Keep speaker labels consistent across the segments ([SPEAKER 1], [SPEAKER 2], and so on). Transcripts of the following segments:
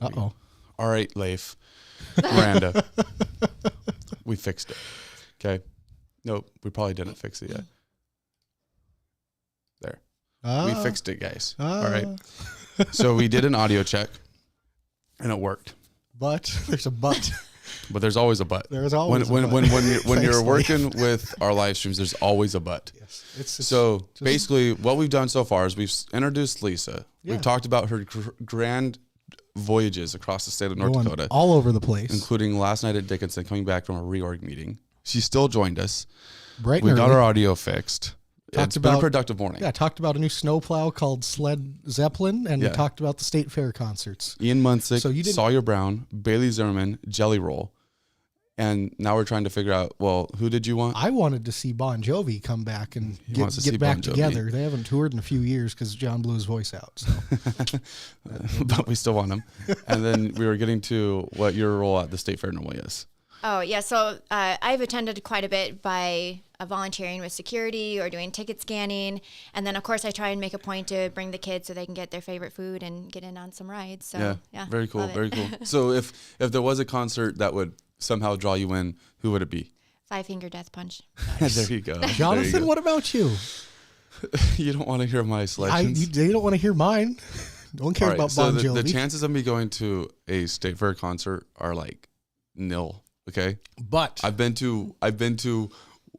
[SPEAKER 1] Uh-oh.
[SPEAKER 2] All right, Leif. Miranda. We fixed it. Okay. Nope, we probably didn't fix it yet. There. We fixed it, guys. All right. So we did an audio check, and it worked.
[SPEAKER 1] But there's a but.
[SPEAKER 2] But there's always a but.
[SPEAKER 1] There's always
[SPEAKER 2] when
[SPEAKER 1] a but.
[SPEAKER 2] when you're working with our live streams, there's always a but.
[SPEAKER 1] Yes. It's
[SPEAKER 2] so basically, what we've done so far is we've introduced Lisa.
[SPEAKER 1] Yeah.
[SPEAKER 2] We've talked about her grand voyages across the state of North Dakota,
[SPEAKER 1] all over the place,
[SPEAKER 2] including last night at Dickinson, coming back from a reorg meeting. She still joined us.
[SPEAKER 1] Bright
[SPEAKER 2] we
[SPEAKER 1] and
[SPEAKER 2] got
[SPEAKER 1] early.
[SPEAKER 2] our audio fixed. It's been a productive morning.
[SPEAKER 1] Yeah, talked about a new snowplow called Sled Zeppelin, and talked about the state fair concerts.
[SPEAKER 2] Ian Munsick, Sawyer Brown, Bailey Zimmerman, Jelly Roll. And now we're trying to figure out, well, who did you want?
[SPEAKER 1] I wanted to see Bon Jovi come back and get back together. They haven't toured in a few years because John blew his voice out. So.
[SPEAKER 2] But we still want him. And then we were getting to what your role at the state fair normally is.
[SPEAKER 3] Oh, yeah. So I've attended quite a bit by volunteering with security or doing ticket scanning. And then, of course, I try and make a point to bring the kids so they can get their favorite food and get in on some rides. So, yeah.
[SPEAKER 2] Very cool. Very cool. So if there was a concert that would somehow draw you in, who would it be?
[SPEAKER 3] Five Finger Death Punch.
[SPEAKER 2] Nice. There you go.
[SPEAKER 1] Jonathan, what about you?
[SPEAKER 2] You don't want to hear my selections?
[SPEAKER 1] They don't want to hear mine. Don't care about Bon Jovi.
[SPEAKER 2] The chances of me going to a state fair concert are like nil. Okay,
[SPEAKER 1] but
[SPEAKER 2] I've been to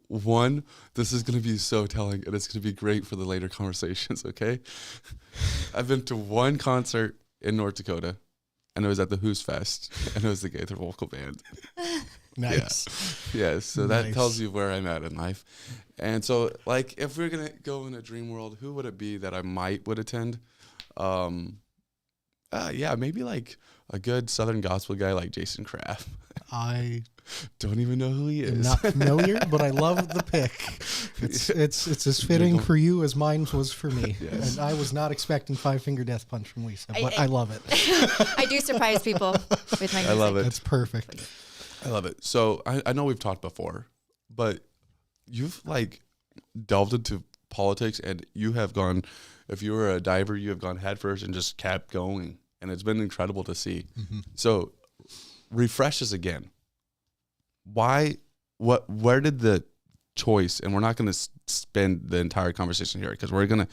[SPEAKER 2] one. This is going to be so telling, and it's going to be great for the later conversations. Okay, I've been to one concert in North Dakota, and it was at the Who's Fest, and it was the Gaither Vocal Band.
[SPEAKER 1] Nice.
[SPEAKER 2] Yeah. So that tells you where I'm at in life. And so, like, if we're gonna go in a dream world, who would it be that I would attend? Maybe like a good Southern gospel guy like Jason Kraft.
[SPEAKER 1] I
[SPEAKER 2] don't even know who he is.
[SPEAKER 1] Not familiar, but I love the pick. It's as fitting for you as mine was for me. Yes. And I was not expecting Five Finger Death Punch from Lisa, but I love it.
[SPEAKER 3] I do surprise people with my music.
[SPEAKER 2] I love it.
[SPEAKER 1] That's perfect.
[SPEAKER 2] I love it. So I know we've talked before, but you've like delved into politics, and you have gone. If you were a diver, you have gone headfirst and just kept going, and it's been incredible to see. Mm-hmm. So refresh us again. Why? Where did the choice? And we're not going to spend the entire conversation here because we're gonna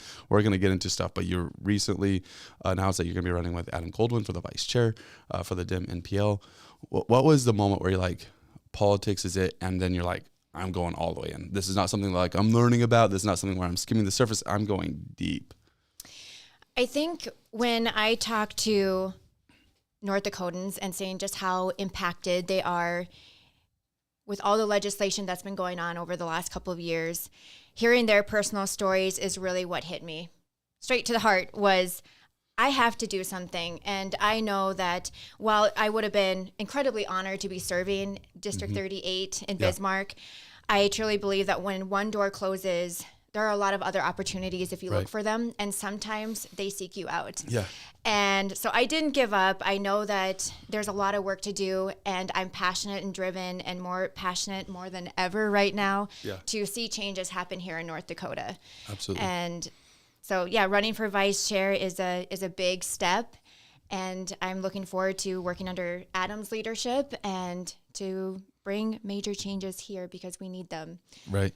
[SPEAKER 2] get into stuff. But you recently announced that you're going to be running with Adam Goldwyn for the vice chair for the DEM-NPL. What was the moment where you're like, politics is it, and then you're like, I'm going all the way in. This is not something like I'm learning about. This is not something where I'm skimming the surface. I'm going deep.
[SPEAKER 3] I think when I talk to North Dakotans and saying just how impacted they are with all the legislation that's been going on over the last couple of years, hearing their personal stories is really what hit me. Straight to the heart was, I have to do something. And I know that while I would have been incredibly honored to be serving District 38 in Bismarck, I truly believe that when one door closes, there are a lot of other opportunities if you look for them, and sometimes they seek you out. Yeah. And so I didn't give up. I know that there's a lot of work to do, and I'm passionate and driven, and more passionate more than ever right now to see changes happen here in North Dakota.
[SPEAKER 2] Absolutely.
[SPEAKER 3] And so, running for vice chair is a big step, and I'm looking forward to working under Adam's leadership and to bring major changes here because we need them.
[SPEAKER 2] Right.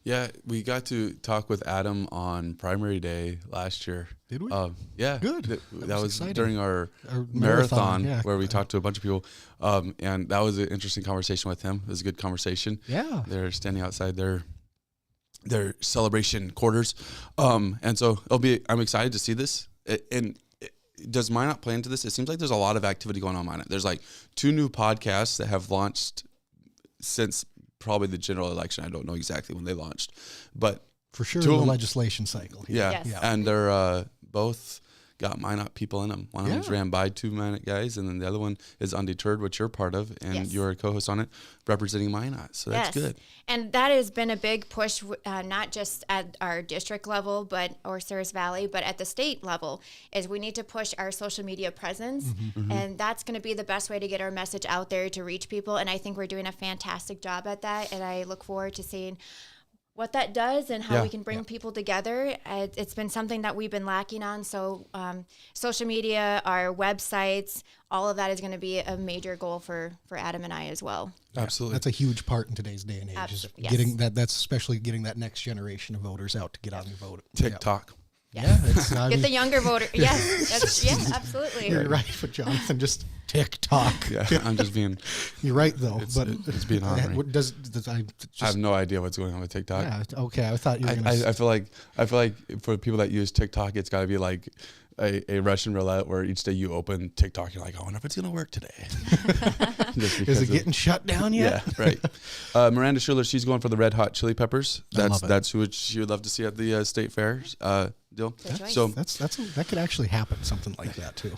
[SPEAKER 2] Yeah, we got to talk with Adam on primary day last year.
[SPEAKER 1] Did we?
[SPEAKER 2] Yeah.
[SPEAKER 1] Good.
[SPEAKER 2] That was during our marathon where we talked to a bunch of people. And that was an interesting conversation with him. It was a good conversation.
[SPEAKER 1] Yeah.
[SPEAKER 2] They're standing outside their celebration quarters. And so I'm excited to see this. Does Minot play into this? It seems like there's a lot of activity going on Minot. There's like 2 new podcasts that have launched since probably the general election. I don't know exactly when they launched, but
[SPEAKER 1] for sure in the legislation cycle.
[SPEAKER 2] Yeah. And they're both got Minot people in them. One of them's ran by 2 Minot guys, and then the other one is Undeterred, which you're part of, and you're a co-host on it, representing Minot. So that's good.
[SPEAKER 3] And that has been a big push, not just at our district level, or Ceres Valley, but at the state level, is we need to push our social media presence, and that's going to be the best way to get our message out there to reach people. And I think we're doing a fantastic job at that, and I look forward to seeing what that does and how we can bring people together. It's been something that we've been lacking on. So social media, our websites, all of that is going to be a major goal for Adam and I as well.
[SPEAKER 2] Absolutely.
[SPEAKER 1] That's a huge part in today's day and age.
[SPEAKER 3] Absolutely.
[SPEAKER 1] Is getting that's especially getting that next generation of voters out to get on and vote.
[SPEAKER 2] TikTok.
[SPEAKER 1] Yeah, it's, I
[SPEAKER 3] Get
[SPEAKER 1] mean,
[SPEAKER 3] the younger voter. Yes, absolutely.
[SPEAKER 1] you're right, but Jonathan, just TikTok.
[SPEAKER 2] Yeah, I'm just being.
[SPEAKER 1] You're right though, but
[SPEAKER 2] it's being honorary.
[SPEAKER 1] what does I just,
[SPEAKER 2] I have no idea what's going on with TikTok.
[SPEAKER 1] yeah, okay, I thought you were going
[SPEAKER 2] I feel like for people that use TikTok, it's got to be like a Russian roulette where each day you open TikTok, you're like, I wonder if it's going to work today.
[SPEAKER 1] Is it getting shut down yet?
[SPEAKER 2] Yeah, right. Miranda Schuler, she's going for the Red Hot Chili Peppers. That's who she would love to see at the state fair deal. So
[SPEAKER 1] that could actually happen, something like that too.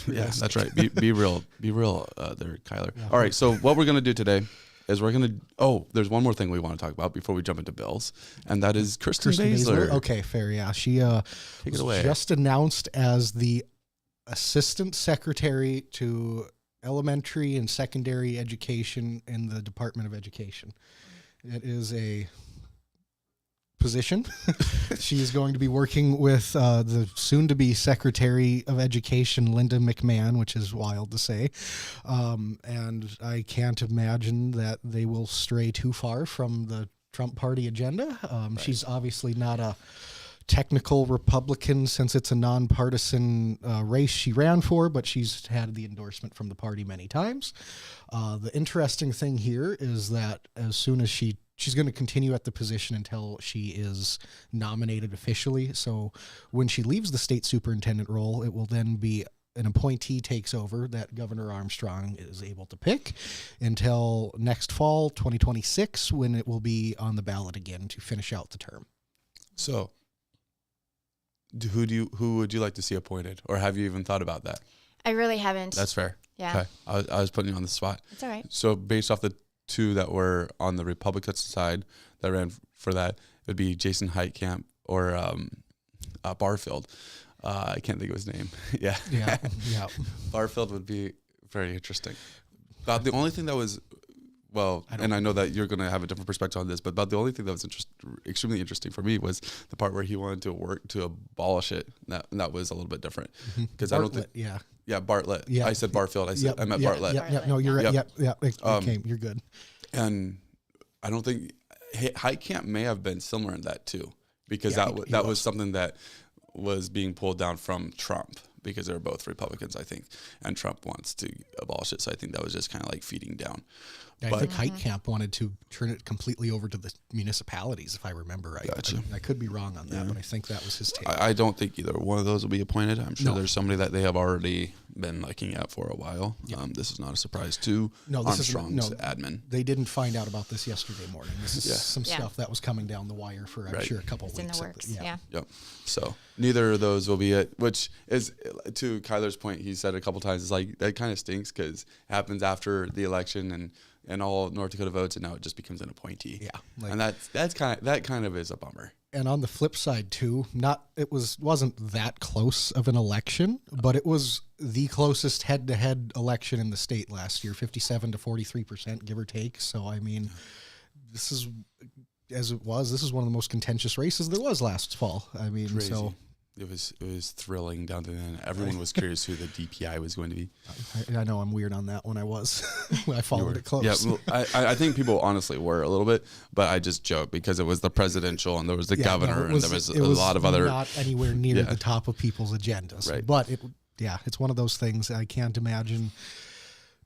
[SPEAKER 2] yeah, that's right. Be real there, Kyler. Yeah. All right, so what we're going to do today is there's one more thing we want to talk about before we jump into bills, and that is Kirsten Baesler.
[SPEAKER 1] Okay, fair, yeah. She was just announced as the Assistant Secretary to Elementary and Secondary Education in the Department of Education. It is a position. She is going to be working with the soon-to-be Secretary of Education, Linda McMahon, which is wild to say. And I can't imagine that they will stray too far from the Trump party agenda. Right. She's obviously not a technical Republican since it's a nonpartisan race she ran for, but she's had the endorsement from the party many times. The interesting thing here is that as soon as she's going to continue at the position until she is nominated officially. So when she leaves the state superintendent role, it will then be an appointee takes over that Governor Armstrong is able to pick until next fall, 2026, when it will be on the ballot again to finish out the term.
[SPEAKER 2] So who would you like to see appointed, or have you even thought about that?
[SPEAKER 3] I really haven't.
[SPEAKER 2] That's fair.
[SPEAKER 3] Yeah.
[SPEAKER 2] Okay. I was putting you on the spot.
[SPEAKER 3] It's all right.
[SPEAKER 2] So based off the two that were on the Republican side that ran for that, it would be Jason Heitkamp or Barfield. I can't think of his name. Yeah. Barfield would be very interesting. About the only thing that was, I know that you're going to have a different perspective on this, but about the only thing that was extremely interesting for me was the part where he wanted to work to abolish it. That was a little bit different because I don't think. Yeah, Bartlett. Yeah, I said Barfield. I meant Bartlett.
[SPEAKER 1] Yeah, no, you're right. Yep. You're good.
[SPEAKER 2] And I don't think Heitkamp may have been similar in that too, because that was something that was being pulled down from Trump because they're both Republicans, I think, and Trump wants to abolish it. So I think that was just kind of like feeding down.
[SPEAKER 1] I think Heitkamp wanted to turn it completely over to the municipalities, if I remember right.
[SPEAKER 2] Gotcha.
[SPEAKER 1] I could be wrong on that, but I think that was his take.
[SPEAKER 2] I don't think either one of those will be appointed. I'm sure there's somebody that they have already been looking at for a while. Yep. This is not a surprise to Armstrong's admin.
[SPEAKER 1] They didn't find out about this yesterday morning. This is some stuff that was coming down the wire for, I'm sure, a couple of weeks.
[SPEAKER 3] It's in the works,
[SPEAKER 2] Yep. So neither of those will be it, which is, to Kyler's point, he said a couple times, it's like, that kind of stinks because it happens after the election and all North Dakota votes, and now it just becomes an appointee. Yeah, and that kind of is a bummer.
[SPEAKER 1] And on the flip side too, wasn't that close of an election, but it was the closest head-to-head election in the state last year, 57 to 43%, give or take. So I mean, this is one of the most contentious races there was last fall. I mean,
[SPEAKER 2] crazy.
[SPEAKER 1] So.
[SPEAKER 2] It was thrilling down to the end. Everyone was curious who the DPI was going to be.
[SPEAKER 1] I know I'm weird on that one. I followed it close.
[SPEAKER 2] Yeah, well, I think people honestly were a little bit, but I just joke because it was the presidential and there was the governor and there was a lot of other.
[SPEAKER 1] Not anywhere near the top of people's agendas.
[SPEAKER 2] Right.
[SPEAKER 1] But it's one of those things. I can't imagine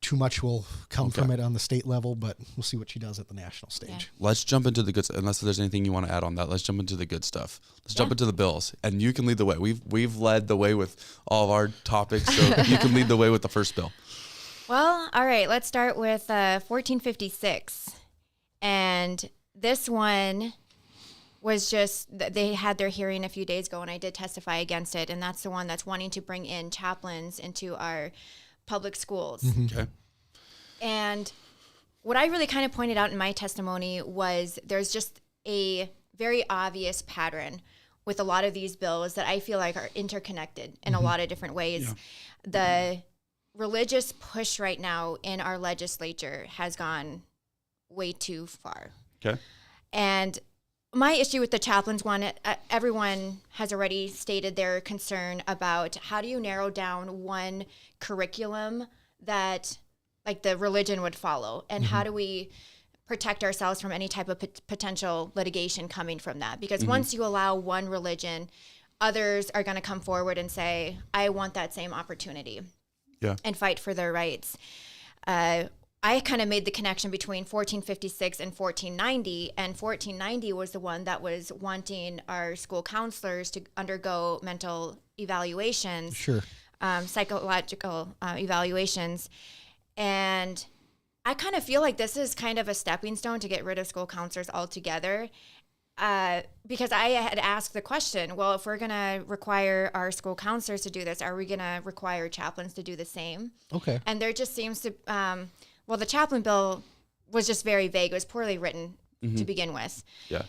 [SPEAKER 1] too much will come from it on the state level, but we'll see what she does at the national stage. Yeah.
[SPEAKER 2] Let's jump into the good stuff. Unless there's anything you want to add on that, let's jump into the good stuff. Let's jump into the bills, and you can lead the way. We've led the way with all of our topics, so you can lead the way with the first bill.
[SPEAKER 3] Well, all right. Let's start with 1456, and this one was just, they had their hearing a few days ago, and I did testify against it, and that's the one that's wanting to bring in chaplains into our public schools.
[SPEAKER 2] Okay.
[SPEAKER 3] And what I really kind of pointed out in my testimony was there's just a very obvious pattern with a lot of these bills that I feel like are interconnected in a lot of different ways. Yeah. The religious push right now in our legislature has gone way too far.
[SPEAKER 2] Okay.
[SPEAKER 3] And my issue with the chaplains one, everyone has already stated their concern about how do you narrow down one curriculum that like the religion would follow, and how do we protect ourselves from any type of potential litigation coming from that? Because once you allow one religion, others are going to come forward and say, I want that same opportunity, and fight for their rights. I kind of made the connection between 1456 and 1490, and 1490 was the one that was wanting our school counselors to undergo mental evaluations, psychological evaluations. And I kind of feel like this is kind of a stepping stone to get rid of school counselors altogether. Because I had asked the question, well, if we're going to require our school counselors to do this, are we going to require chaplains to do the same?
[SPEAKER 1] Okay.
[SPEAKER 3] And there just seems to, well, the chaplain bill was just very vague. It was poorly written to begin with.
[SPEAKER 2] Yeah.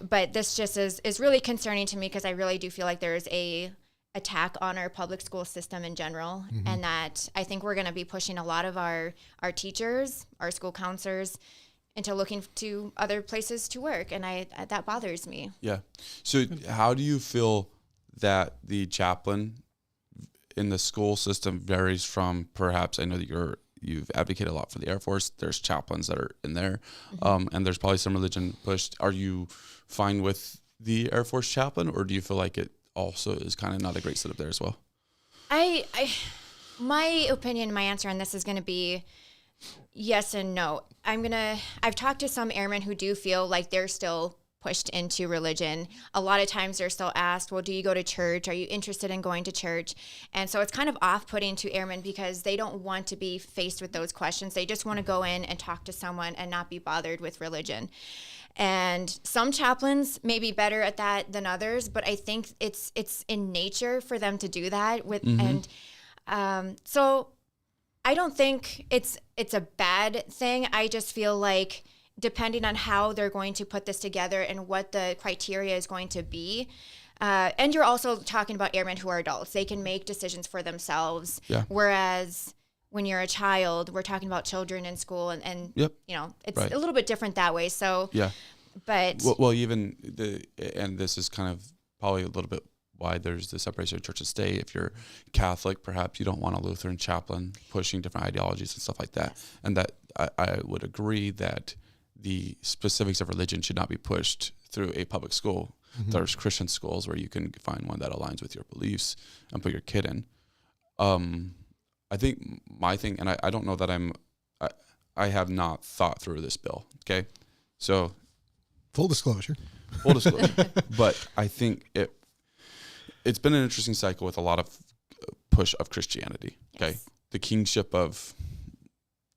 [SPEAKER 3] But this just is really concerning to me, because I really do feel like there's a attack on our public school system in general, and that I think we're going to be pushing a lot of our teachers, our school counselors, into looking to other places to work, and that bothers me.
[SPEAKER 2] Yeah. So how do you feel that the chaplain in the school system varies from, perhaps, I know that you've advocated a lot for the Air Force. There's chaplains that are in there, and there's probably some religion pushed. Are you fine with the Air Force chaplain, or do you feel like it also is kind of not a great setup there as well?
[SPEAKER 3] My opinion, my answer on this is going to be yes and no. I've talked to some airmen who do feel like they're still pushed into religion. A lot of times they're still asked, well, do you go to church? Are you interested in going to church? And so it's kind of off-putting to airmen, because they don't want to be faced with those questions. They just want to go in and talk to someone and not be bothered with religion. And some chaplains may be better at that than others, but I think it's in nature for them to do that. So I don't think it's a bad thing. I just feel like, depending on how they're going to put this together and what the criteria is going to be. And you're also talking about airmen who are adults. They can make decisions for themselves. Yeah. Whereas when you're a child, we're talking about children in school, and you know, it's a little bit different that way. So, but
[SPEAKER 2] well, even and this is kind of probably a little bit why there's the separation of church and state. If you're Catholic, perhaps you don't want a Lutheran chaplain pushing different ideologies and stuff like that. Yes. And that I would agree that the specifics of religion should not be pushed through a public school. There's Christian schools where you can find one that aligns with your beliefs and put your kid in. I think my thing, and I don't know that I have not thought through this bill. Okay. So
[SPEAKER 1] full disclosure,
[SPEAKER 2] but I think it's been an interesting cycle with a lot of push of Christianity. Okay. Yes. The kingship of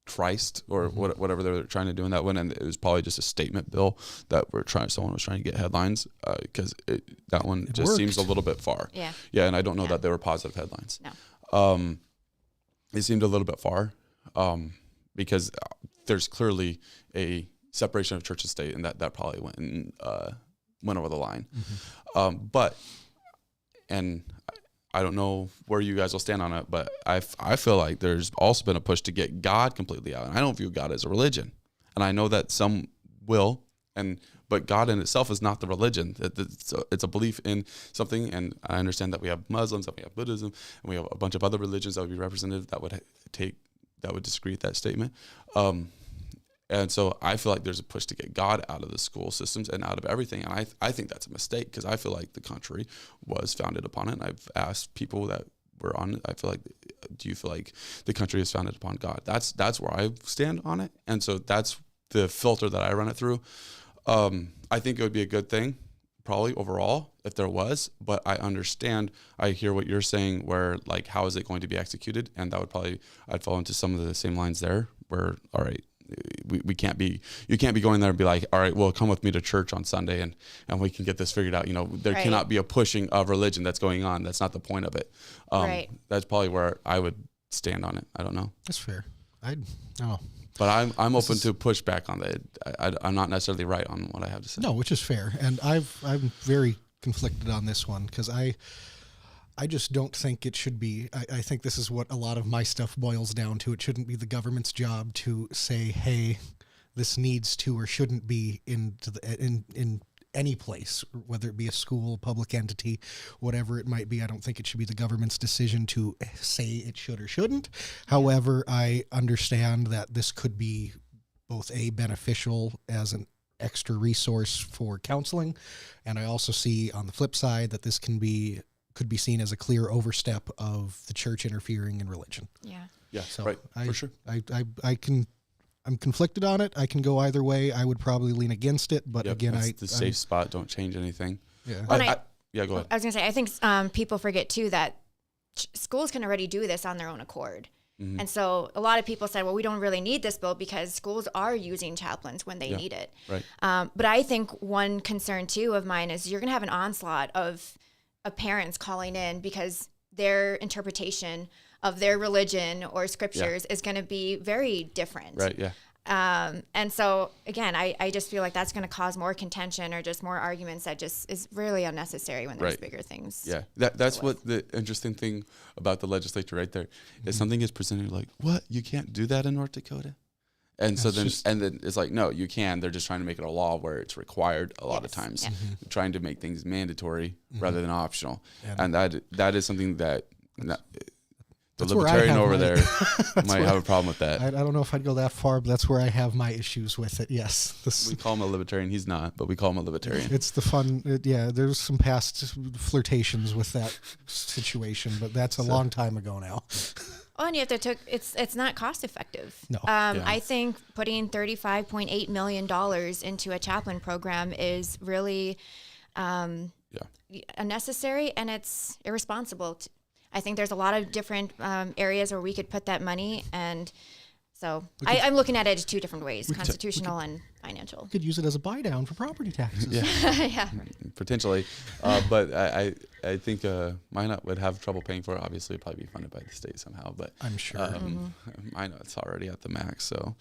[SPEAKER 2] Christ, or whatever they're trying to do in that one, and it was probably just a statement bill that someone was trying to get headlines, because that one just seems a little bit far. And I don't know that they were positive headlines. It seemed a little bit far, because there's clearly a separation of church and state, and that probably went over the line. But I don't know where you guys will stand on it, but I feel like there's also been a push to get God completely out. And I don't view God as a religion. And I know that some will, but God in itself is not the religion. It's a belief in something. And I understand that we have Muslims, that we have Buddhism, and we have a bunch of other religions that would be represented that would disagree with that statement. And so I feel like there's a push to get God out of the school systems and out of everything. And I think that's a mistake, because I feel like the country was founded upon it. And I've asked people that were on it, I feel like, do you feel like the country is founded upon God? That's where I stand on it. And so that's the filter that I run it through. I think it would be a good thing, probably overall, if there was, but I hear what you're saying, where like, how is it going to be executed? And that would I'd fall into some of the same lines there, where, all right, you can't be going there and be like, all right, well, come with me to church on Sunday and we can get this figured out. You know, there cannot be a pushing of religion that's going on. That's not the point of it. That's probably where I would stand on it. I don't know.
[SPEAKER 1] That's fair. No.
[SPEAKER 2] But I'm open to pushback on that. I'm not necessarily right on what I have to say.
[SPEAKER 1] No, which is fair. And I'm very conflicted on this one, because I just don't think it should be. I think this is what a lot of my stuff boils down to. It shouldn't be the government's job to say, hey, this needs to or shouldn't be in any place, whether it be a school, public entity, whatever it might be. I don't think it should be the government's decision to say it should or shouldn't. However, I understand that this could be both beneficial as an extra resource for counseling, and I also see on the flip side that this could be seen as a clear overstep of the church interfering in religion.
[SPEAKER 2] Yeah,
[SPEAKER 1] so
[SPEAKER 2] right, for sure.
[SPEAKER 1] I'm conflicted on it. I can go either way. I would probably lean against it, but again,
[SPEAKER 2] that's the safe spot. Don't change anything.
[SPEAKER 1] Yeah.
[SPEAKER 2] Go ahead.
[SPEAKER 3] I was going to say, I think people forget too that schools can already do this on their own accord. Mm-hmm. And so a lot of people said, well, we don't really need this bill because schools are using chaplains when they need it.
[SPEAKER 2] Right.
[SPEAKER 3] But I think one concern too of mine is you're going to have an onslaught of parents calling in because their interpretation of their religion or scriptures is going to be very different.
[SPEAKER 2] Right, yeah.
[SPEAKER 3] And so, again, I just feel like that's going to cause more contention or just more arguments that just is really unnecessary when there's bigger things.
[SPEAKER 2] Yeah, that's what the interesting thing about the legislature right there is something is presented like, what? You can't do that in North Dakota? And so then it's like, no, you can. They're just trying to make it a law where it's required a lot of times, trying to make things mandatory rather than optional. And that is something that... The libertarian over there might have a problem with that.
[SPEAKER 1] I don't know if I'd go that far, but that's where I have my issues with it. Yes.
[SPEAKER 2] We call him a libertarian. He's not, but we call him a libertarian.
[SPEAKER 1] It's the fun. There's some past flirtations with that situation, but that's a long time ago now.
[SPEAKER 3] Oh, and you have to it's not cost effective.
[SPEAKER 1] No.
[SPEAKER 3] I think putting $35.8 million into a chaplain program is really unnecessary, and it's irresponsible. I think there's a lot of different areas where we could put that money, and so I'm looking at it as two different ways: constitutional and financial.
[SPEAKER 1] We could use it as a buy down for property taxes.
[SPEAKER 3] Yeah,
[SPEAKER 2] potentially. But I think Minot would have trouble paying for it. Obviously, it'd probably be funded by the state somehow. But
[SPEAKER 1] I'm sure
[SPEAKER 2] Minot's already at the max. So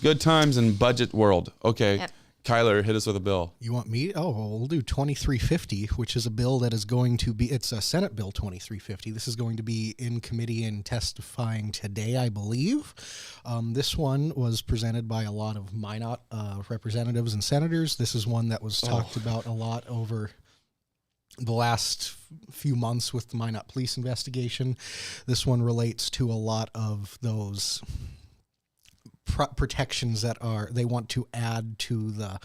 [SPEAKER 3] good
[SPEAKER 2] times in budget world. Okay.
[SPEAKER 3] Yep.
[SPEAKER 2] Kyler, hit us with a bill.
[SPEAKER 1] You want me? Oh, well, we'll do 2350, which is a bill that is going to be, it's a Senate Bill 2350. This is going to be in committee and testifying today, I believe. This one was presented by a lot of Minot representatives and senators. This is one that was talked about a lot over the last few months with the Minot police investigation. This one relates to a lot of those protections that they want to add to the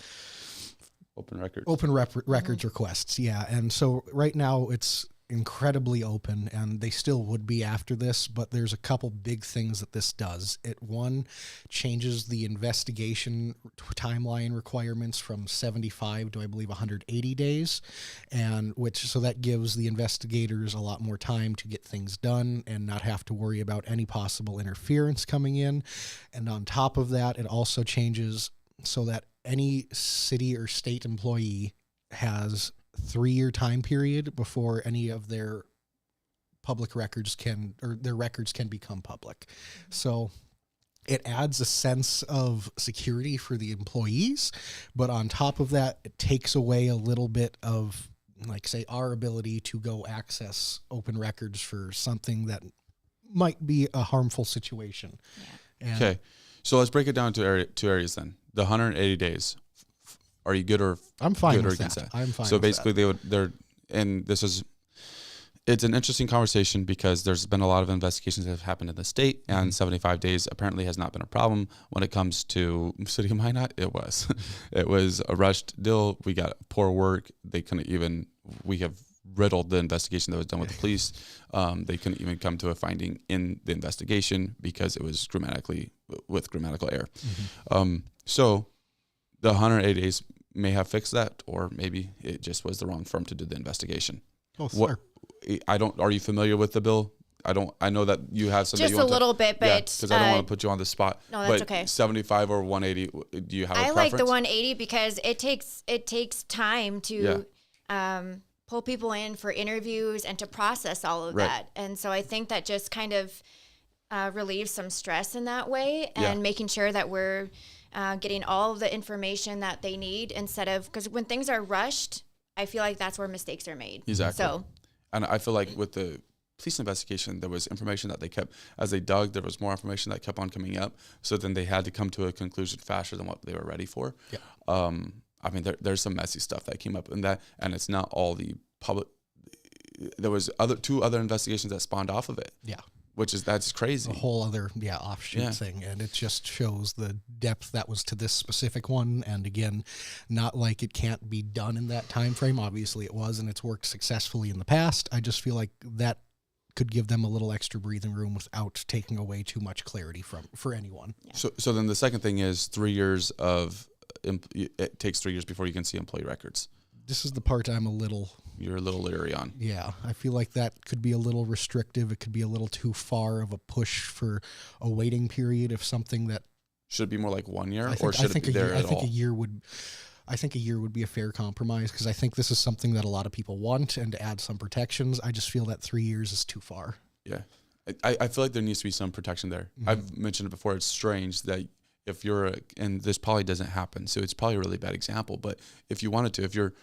[SPEAKER 1] open records requests. Yeah. And so right now it's incredibly open, and they still would be after this, but there's a couple big things that this does. One, changes the investigation timeline requirements from 75 to, I believe, 180 days, and so that gives the investigators a lot more time to get things done and not have to worry about any possible interference coming in. And on top of that, it also changes so that any city or state employee has 3-year time period before any of their public records can become public. So it adds a sense of security for the employees, but on top of that, it takes away a little bit of, like, say, our ability to go access open records for something that might be a harmful situation.
[SPEAKER 3] Yeah.
[SPEAKER 2] Okay. So let's break it down to two areas then. The 180 days. Are you good or
[SPEAKER 1] I'm fine
[SPEAKER 2] good
[SPEAKER 1] with
[SPEAKER 2] or against that?
[SPEAKER 1] I'm fine.
[SPEAKER 2] So
[SPEAKER 1] with
[SPEAKER 2] basically,
[SPEAKER 1] that.
[SPEAKER 2] It's an interesting conversation because there's been a lot of investigations that have happened in the state, and 75 days apparently has not been a problem when it comes to City of Minot. It was, it was a rushed deal. We got poor work. We have riddled the investigation that was done with the police. They couldn't even come to a finding in the investigation because it was with grammatical error. So the 180 days may have fixed that, or maybe it just was the wrong firm to do the investigation.
[SPEAKER 1] Oh, sir.
[SPEAKER 2] Are you familiar with the bill? I know that you have some.
[SPEAKER 3] Just a little bit, but
[SPEAKER 2] because I don't want to put you on the spot.
[SPEAKER 3] No, that's okay.
[SPEAKER 2] 75 or 180. Do you have a preference?
[SPEAKER 3] I like the 180 because it takes time to pull people in for interviews and to process all of that. And so I think that just kind of relieves some stress in that way, and making sure that we're getting all of the information that they need, instead of, because when things are rushed, I feel like that's where mistakes are made.
[SPEAKER 2] Exactly.
[SPEAKER 3] So,
[SPEAKER 2] and I feel like with the police investigation, there was information that they kept, as they dug, there was more information that kept on coming up. So then they had to come to a conclusion faster than what they were ready for. I mean, there's some messy stuff that came up in that, and it's not all the public. There was two other investigations that spawned off of it.
[SPEAKER 1] Yeah.
[SPEAKER 2] That's crazy.
[SPEAKER 1] A whole other offshoot thing, and it just shows the depth that was to this specific one. And again, not like it can't be done in that time frame. Obviously, it was, and it's worked successfully in the past. I just feel like that could give them a little extra breathing room without taking away too much clarity for anyone.
[SPEAKER 3] Yeah.
[SPEAKER 2] So then the second thing is 3 years of it takes 3 years before you can see employee records.
[SPEAKER 1] This is the part you're
[SPEAKER 2] a little leery on.
[SPEAKER 1] Yeah, I feel like that could be a little restrictive. It could be a little too far of a push for a waiting period of something that
[SPEAKER 2] should be more like 1 year,
[SPEAKER 1] I think a year would be a fair compromise, because I think this is something that a lot of people want, and to add some protections, I just feel that 3 years is too far.
[SPEAKER 2] Yeah, I feel like there needs to be some protection there. Mm-hmm. I've mentioned it before. It's strange that if and this probably doesn't happen, so it's probably a really bad example. But if you wanted to, if you're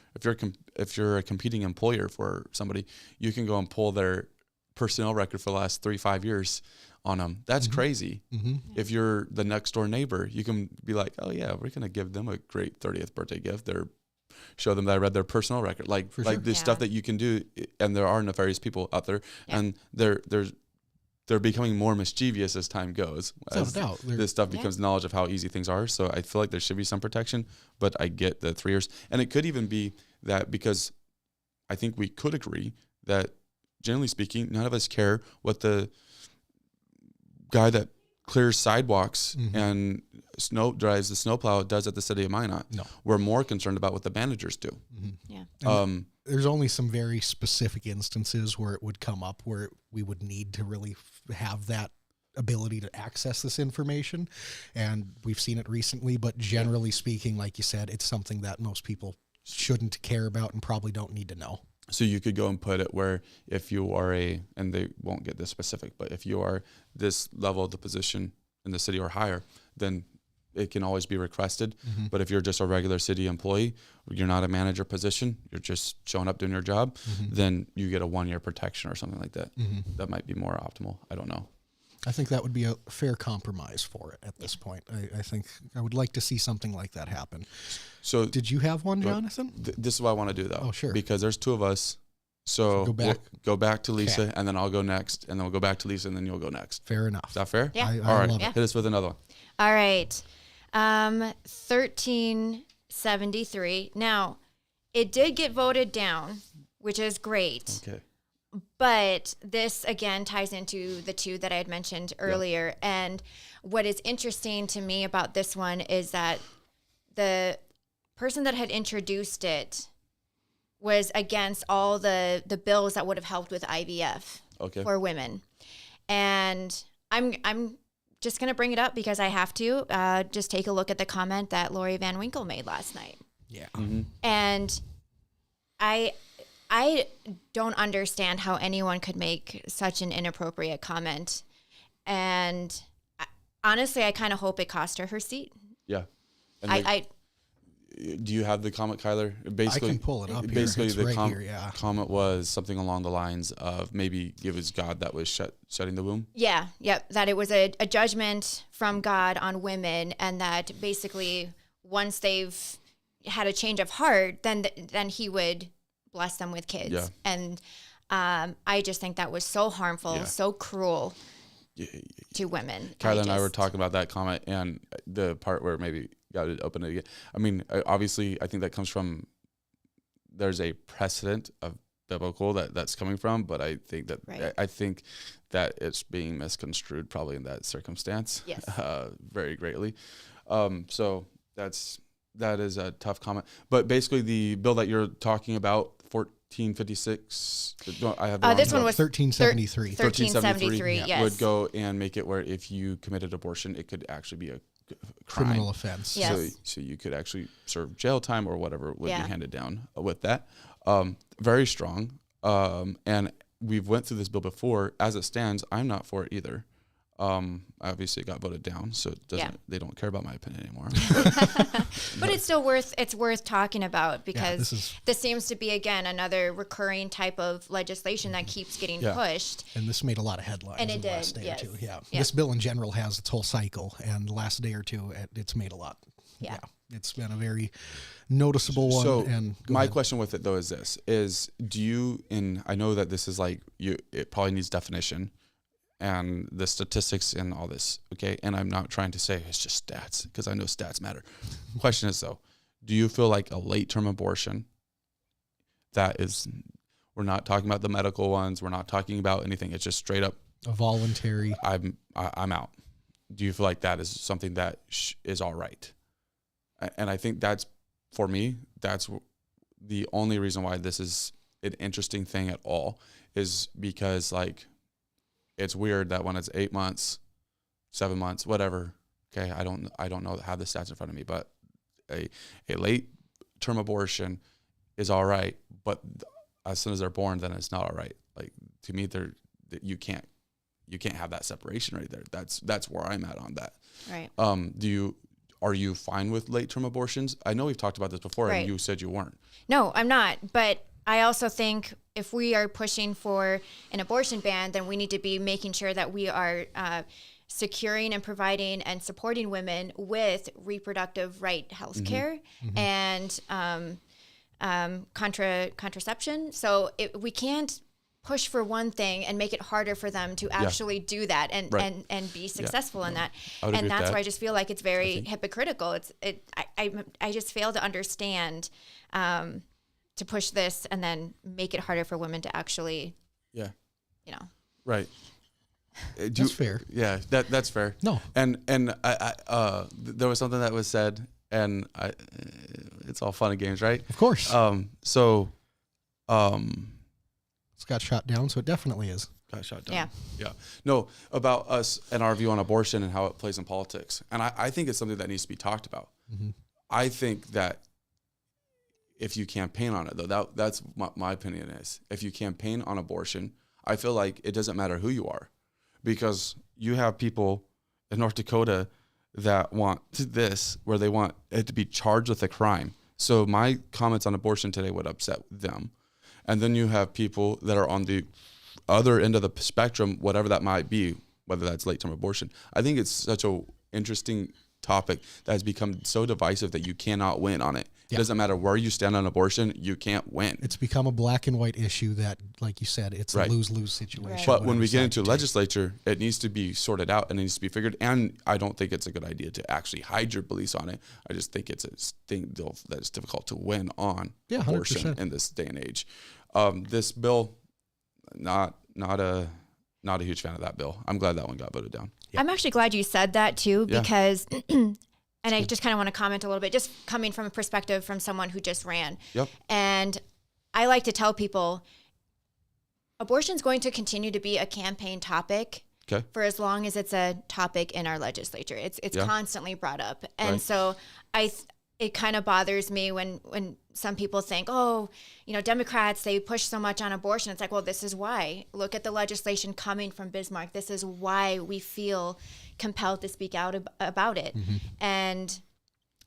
[SPEAKER 2] a competing employer for somebody, you can go and pull their personnel record for the last 3-5 years on them. That's crazy. Mm-hmm. If you're the next door neighbor, you can be like, oh yeah, we're gonna give them a great 30th birthday gift. Show them that I read their personal record, this stuff that you can do. And there are nefarious people out there, and they're becoming more mischievous as time goes. As this stuff becomes knowledge of how easy things are. So I feel like there should be some protection, but I get the 3 years. And it could even be that, because I think we could agree that, generally speaking, none of us care what the guy that clears sidewalks and drives the snowplow does at the city of Minot.
[SPEAKER 1] No.
[SPEAKER 2] We're more concerned about what the managers do.
[SPEAKER 3] Yeah.
[SPEAKER 1] There's only some very specific instances where it would come up where we would need to really have that ability to access this information. And we've seen it recently, but generally speaking, like you said, it's something that most people shouldn't care about and probably don't need to know.
[SPEAKER 2] So you could go and put it where if you are and they won't get this specific, but if you are this level of the position in the city or higher, then it can always be requested. Mm-hmm. But if you're just a regular city employee, you're not a manager position, you're just showing up doing your job, then you get a 1 year protection or something like that. Mm-hmm. That might be more optimal. I don't know.
[SPEAKER 1] I think that would be a fair compromise for it at this point. I think I would like to see something like that happen. So did you have one, Jonathan?
[SPEAKER 2] This is what I want to do, though.
[SPEAKER 1] Oh, sure.
[SPEAKER 2] Because there's two of us. So we'll go back to Lisa, and then I'll go next, and then we'll go back to Lisa, and then you'll go next.
[SPEAKER 1] Fair enough.
[SPEAKER 2] Is that fair?
[SPEAKER 3] Yeah.
[SPEAKER 2] All right.
[SPEAKER 1] Yeah.
[SPEAKER 2] Hit us with another one.
[SPEAKER 3] All right. 1373. Now, it did get voted down, which is great.
[SPEAKER 2] Okay.
[SPEAKER 3] But this, again, ties into the two that I had mentioned earlier. Yeah. And what is interesting to me about this one is that the person that had introduced it was against all the bills that would have helped with IVF for women. And I'm just going to bring it up because I have to. Just take a look at the comment that Lori Van Winkle made last night.
[SPEAKER 1] Yeah.
[SPEAKER 2] Mm-hmm.
[SPEAKER 3] And I don't understand how anyone could make such an inappropriate comment. And honestly, I kind of hope it cost her seat.
[SPEAKER 2] Yeah.
[SPEAKER 3] And
[SPEAKER 2] do you have the comment, Kyler? Basically,
[SPEAKER 1] I can pull it up here.
[SPEAKER 2] Basically,
[SPEAKER 1] it's
[SPEAKER 2] the
[SPEAKER 1] right here, yeah.
[SPEAKER 2] comment was something along the lines of maybe it was God that was shutting the womb.
[SPEAKER 3] Yeah. Yep. That it was a judgment from God on women, and that basically once they've had a change of heart, then he would bless them with kids.
[SPEAKER 2] Yeah.
[SPEAKER 3] And I just think that was so harmful, so cruel to women.
[SPEAKER 2] Kyla and I were talking about that comment and the part where maybe got to open it again. I mean, obviously, I think that comes from, there's a precedent of biblical that's coming from, but I think that I think that it's being misconstrued probably in that circumstance, very greatly. So that is a tough comment. But basically, the bill that you're talking about, 1456. I have
[SPEAKER 3] this one was
[SPEAKER 1] 1373.
[SPEAKER 3] 1373. Yes,
[SPEAKER 2] would go and make it where if you committed abortion, it could actually be a crime.
[SPEAKER 1] Criminal offense.
[SPEAKER 3] Yes.
[SPEAKER 2] So you could actually serve jail time or whatever would be handed down with that. Very strong. And we've went through this bill before. As it stands, I'm not for it either. Obviously it got voted down, so it doesn't, they don't care about my opinion anymore.
[SPEAKER 3] But it's still worth talking about because this seems to be, again, another recurring type of legislation that keeps getting pushed.
[SPEAKER 1] And this made a lot of headlines in the last day or two. Yeah. This bill in general has its whole cycle, and the last day or two, it's made a lot. Yeah. It's been a very noticeable one.
[SPEAKER 2] So
[SPEAKER 1] and
[SPEAKER 2] my question with it though is this: do you? And I know that this is like it probably needs definition, and the statistics and all this. Okay, and I'm not trying to say it's just stats because I know stats matter. Question is though, do you feel like a late term abortion? That is, we're not talking about the medical ones. We're not talking about anything. It's just straight up
[SPEAKER 1] a voluntary.
[SPEAKER 2] I'm out. Do you feel like that is something that is all right? And I think that's, for me, that's the only reason why this is an interesting thing at all, is because like it's weird that when it's 8 months, 7 months, whatever. Okay, I don't know have the stats in front of me, but a late term abortion is all right, but as soon as they're born, then it's not all right. Like to me, you can't have that separation right there. That's where I'm at on that.
[SPEAKER 3] Right.
[SPEAKER 2] Are you fine with late term abortions? I know we've talked about this before,
[SPEAKER 3] right.
[SPEAKER 2] And you said you weren't.
[SPEAKER 3] No, I'm not. But I also think if we are pushing for an abortion ban, then we need to be making sure that we are securing and providing and supporting women with reproductive right health care and contraception. So we can't push for one thing and make it harder for them to actually do that and be successful in that. And that's where I just feel like it's very hypocritical. I just fail to understand to push this and then make it harder for women to actually,
[SPEAKER 2] Right.
[SPEAKER 1] That's fair.
[SPEAKER 2] Yeah, that's fair.
[SPEAKER 1] No.
[SPEAKER 2] And I there was something that was said, and it's all fun and games, right?
[SPEAKER 1] Of course.
[SPEAKER 2] It's
[SPEAKER 1] got shot down, so it definitely is.
[SPEAKER 2] Got shot down. Yeah. No, about us and our view on abortion and how it plays in politics. And I think it's something that needs to be talked about. Mm-hmm. I think that if you campaign on it, though, that's my opinion is, if you campaign on abortion, I feel like it doesn't matter who you are, because you have people in North Dakota that want this, where they want it to be charged with a crime. So my comments on abortion today would upset them. And then you have people that are on the other end of the spectrum, whatever that might be, whether that's late-term abortion. I think it's such an interesting topic that has become so divisive that you cannot win on it. It doesn't matter where you stand on abortion, you can't win.
[SPEAKER 1] It's become a black and white issue that, like you said, it's a lose-lose situation.
[SPEAKER 3] Right.
[SPEAKER 2] But when we get into legislature, it needs to be sorted out and it needs to be figured. And I don't think it's a good idea to actually hide your beliefs on it. I just think it's a thing that is difficult to win on abortion
[SPEAKER 1] 100%.
[SPEAKER 2] in this day and age. This bill, not a huge fan of that bill. I'm glad that one got voted down.
[SPEAKER 3] Yeah. I'm actually glad you said that too, because, and I just kind of want to comment a little bit, just coming from a perspective from someone who just ran.
[SPEAKER 2] Yep.
[SPEAKER 3] And I like to tell people, abortion is going to continue to be a campaign topic for as long as it's a topic in our legislature. It's constantly brought up. And so it kind of bothers me when some people think, Democrats, they push so much on abortion. It's like, well, this is why. Look at the legislation coming from Bismarck. This is why we feel compelled to speak out about it. Mm-hmm. And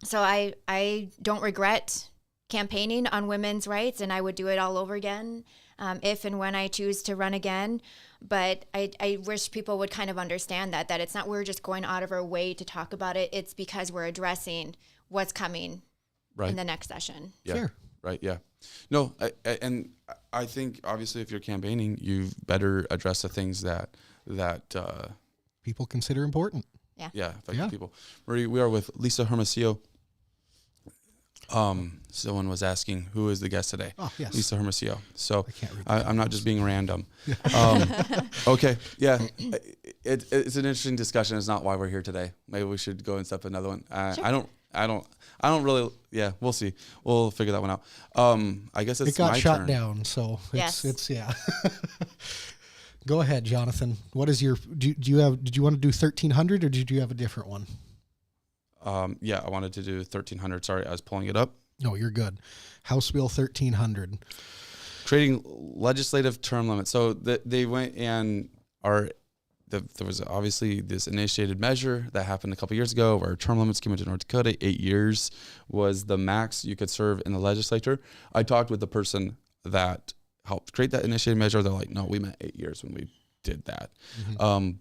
[SPEAKER 3] so I don't regret campaigning on women's rights, and I would do it all over again if and when I choose to run again. But I wish people would kind of understand that it's not we're just going out of our way to talk about it. It's because we're addressing what's coming in the next session.
[SPEAKER 2] Yeah.
[SPEAKER 1] Fair.
[SPEAKER 2] Right. Yeah. No. I think obviously if you're campaigning, you better address the things that
[SPEAKER 1] people consider important.
[SPEAKER 2] Yeah. People. We are with Lisa Hermosillo. Someone was asking who is the guest today.
[SPEAKER 1] Oh, yes.
[SPEAKER 2] Lisa Hermosillo. So
[SPEAKER 1] I can't read
[SPEAKER 2] I'm not just being random. Okay. Yeah. It's an interesting discussion. It's not why we're here today. Maybe we should go and step another one.
[SPEAKER 3] Sure.
[SPEAKER 2] I don't really. Yeah, we'll see. We'll figure that one out. I guess it's my turn.
[SPEAKER 1] It got shot down, so it's Go ahead, Jonathan. What is your? Did you want to do 1300 or did you have a different one?
[SPEAKER 2] Yeah, I wanted to do 1300. Sorry, I was pulling it up.
[SPEAKER 1] No, you're good. House Bill 1300,
[SPEAKER 2] creating legislative term limits. So they went and there was obviously this initiated measure that happened a couple years ago where term limits came into North Dakota. 8 years was the max you could serve in the legislature. I talked with the person that helped create that initiated measure. They're like, no, we meant 8 years when we did that.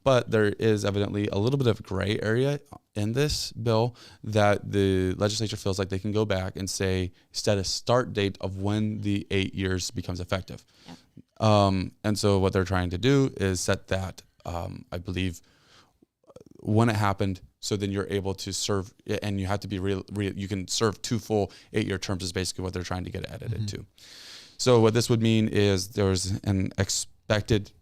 [SPEAKER 2] But there is evidently a little bit of gray area in this bill that the legislature feels like they can go back and say, set a start date of when the 8 years becomes effective. And so what they're trying to do is set that, I believe, when it happened. So then you're able to serve, and you have to be you can serve 2 full 8-year terms is basically what they're trying to get edited to. So what this would mean is there's an expected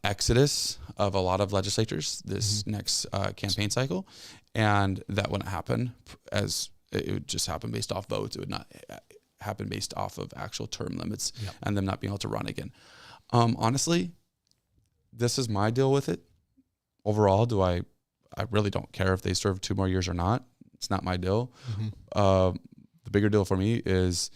[SPEAKER 2] exodus of a lot of legislators this next campaign cycle, and that wouldn't happen as it would just happen based off votes. It would not happen based off of actual term limits and them not being able to run again. Honestly, this is my deal with it. Overall, I really don't care if they serve 2 more years or not. It's not my deal. The bigger deal for me is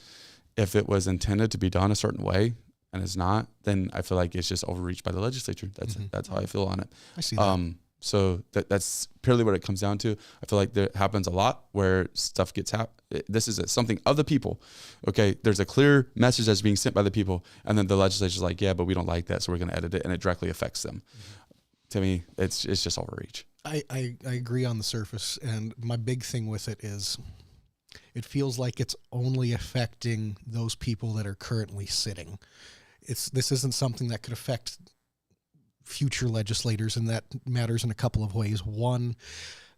[SPEAKER 2] if it was intended to be done a certain way and it's not, then I feel like it's just overreached by the legislature. That's how I feel on it.
[SPEAKER 1] I see that.
[SPEAKER 2] So that's purely what it comes down to. I feel like there happens a lot where stuff gets this is something of the people. Okay, there's a clear message that's being sent by the people, and then the legislature's like, yeah, but we don't like that, so we're going to edit it, and it directly affects them. To me, it's just overreach.
[SPEAKER 1] I agree on the surface, and my big thing with it is it feels like it's only affecting those people that are currently sitting. This isn't something that could affect future legislators, and that matters in a couple of ways. One,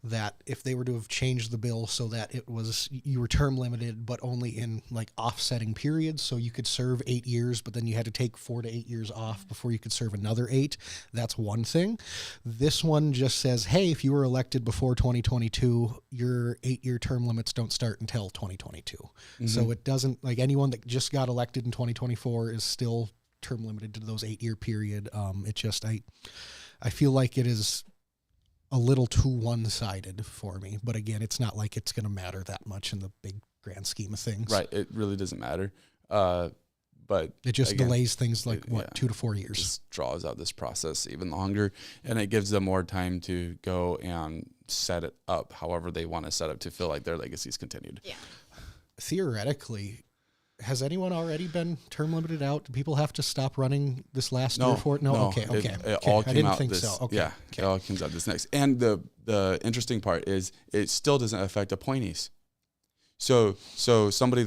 [SPEAKER 1] that if they were to have changed the bill so that you were term limited, but only in like offsetting periods, so you could serve 8 years, but then you had to take 4 to 8 years off before you could serve another 8. That's one thing. This one just says, hey, if you were elected before 2022, your 8-year term limits don't start until 2022. So it doesn't, like, anyone that just got elected in 2024 is still term limited to those 8-year period. I feel like it is a little too one-sided for me, but again, it's not like it's going to matter that much in the big grand scheme of things.
[SPEAKER 2] Right. It really doesn't matter. But
[SPEAKER 1] it just delays things like 2 to 4
[SPEAKER 2] it
[SPEAKER 1] years.
[SPEAKER 2] Just draws out this process even longer, and it gives them more time to go and set it up however they want to set up to feel like their legacy is continued.
[SPEAKER 3] Yeah.
[SPEAKER 1] Theoretically, has anyone already been term limited out? Do people have to stop running this last year for it? No. Okay.
[SPEAKER 2] It all came out
[SPEAKER 1] think
[SPEAKER 2] this.
[SPEAKER 1] so. Okay.
[SPEAKER 2] Yeah.
[SPEAKER 1] Okay.
[SPEAKER 2] It all comes out this next. And the interesting part is it still doesn't affect appointees. So somebody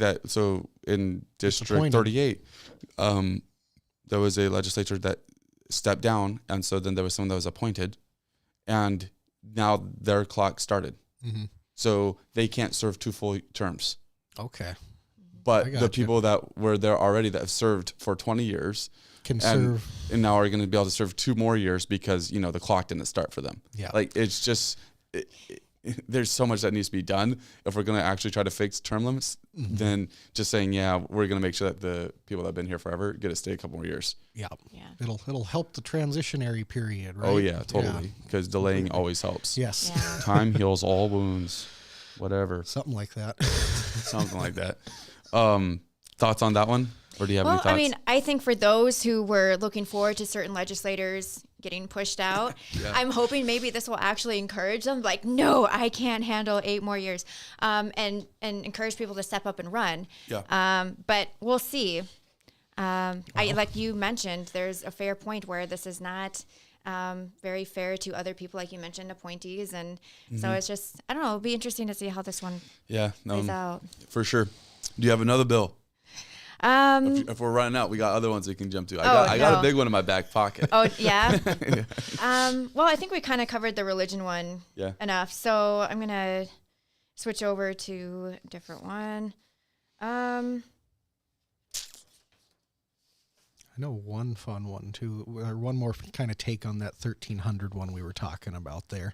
[SPEAKER 2] in District 38, there was a legislature that stepped down, and so then there was someone that was appointed, and now their clock started. So they can't serve 2 full terms.
[SPEAKER 1] Okay.
[SPEAKER 2] But the people that were there already that have served for 20 years and now are going to be able to serve 2 more years because, the clock didn't start for them.
[SPEAKER 1] Yeah.
[SPEAKER 2] Like, it's just, there's so much that needs to be done. If we're going to actually try to fix term limits, then just saying, we're going to make sure that the people that have been here forever get to stay a couple more years.
[SPEAKER 1] Yeah. It'll help the transitionary period, right?
[SPEAKER 2] Oh, yeah, totally. Because delaying always helps.
[SPEAKER 1] Yes.
[SPEAKER 3] Yeah.
[SPEAKER 2] Time heals all wounds, whatever.
[SPEAKER 1] Something like that.
[SPEAKER 2] Something like that. Thoughts on that one? Or do you have any thoughts?
[SPEAKER 3] I mean, I think for those who were looking forward to certain legislators getting pushed out, I'm hoping maybe this will actually encourage them. Like, no, I can't handle 8 more years, and encourage people to step up and run.
[SPEAKER 2] Yeah.
[SPEAKER 3] But we'll see. Like you mentioned, there's a fair point where this is not very fair to other people, like you mentioned, appointees, and so it's just, I don't know. It'll be interesting to see how this one plays out.
[SPEAKER 2] For sure. Do you have another bill? If we're running out, we got other ones we can jump to. I got a big one in my back pocket.
[SPEAKER 3] Oh, yeah? Well, I think we kind of covered the religion one enough, so I'm going to switch over to a different one.
[SPEAKER 1] I know one fun one, too, or one more kind of take on that 1300 one we were talking about there.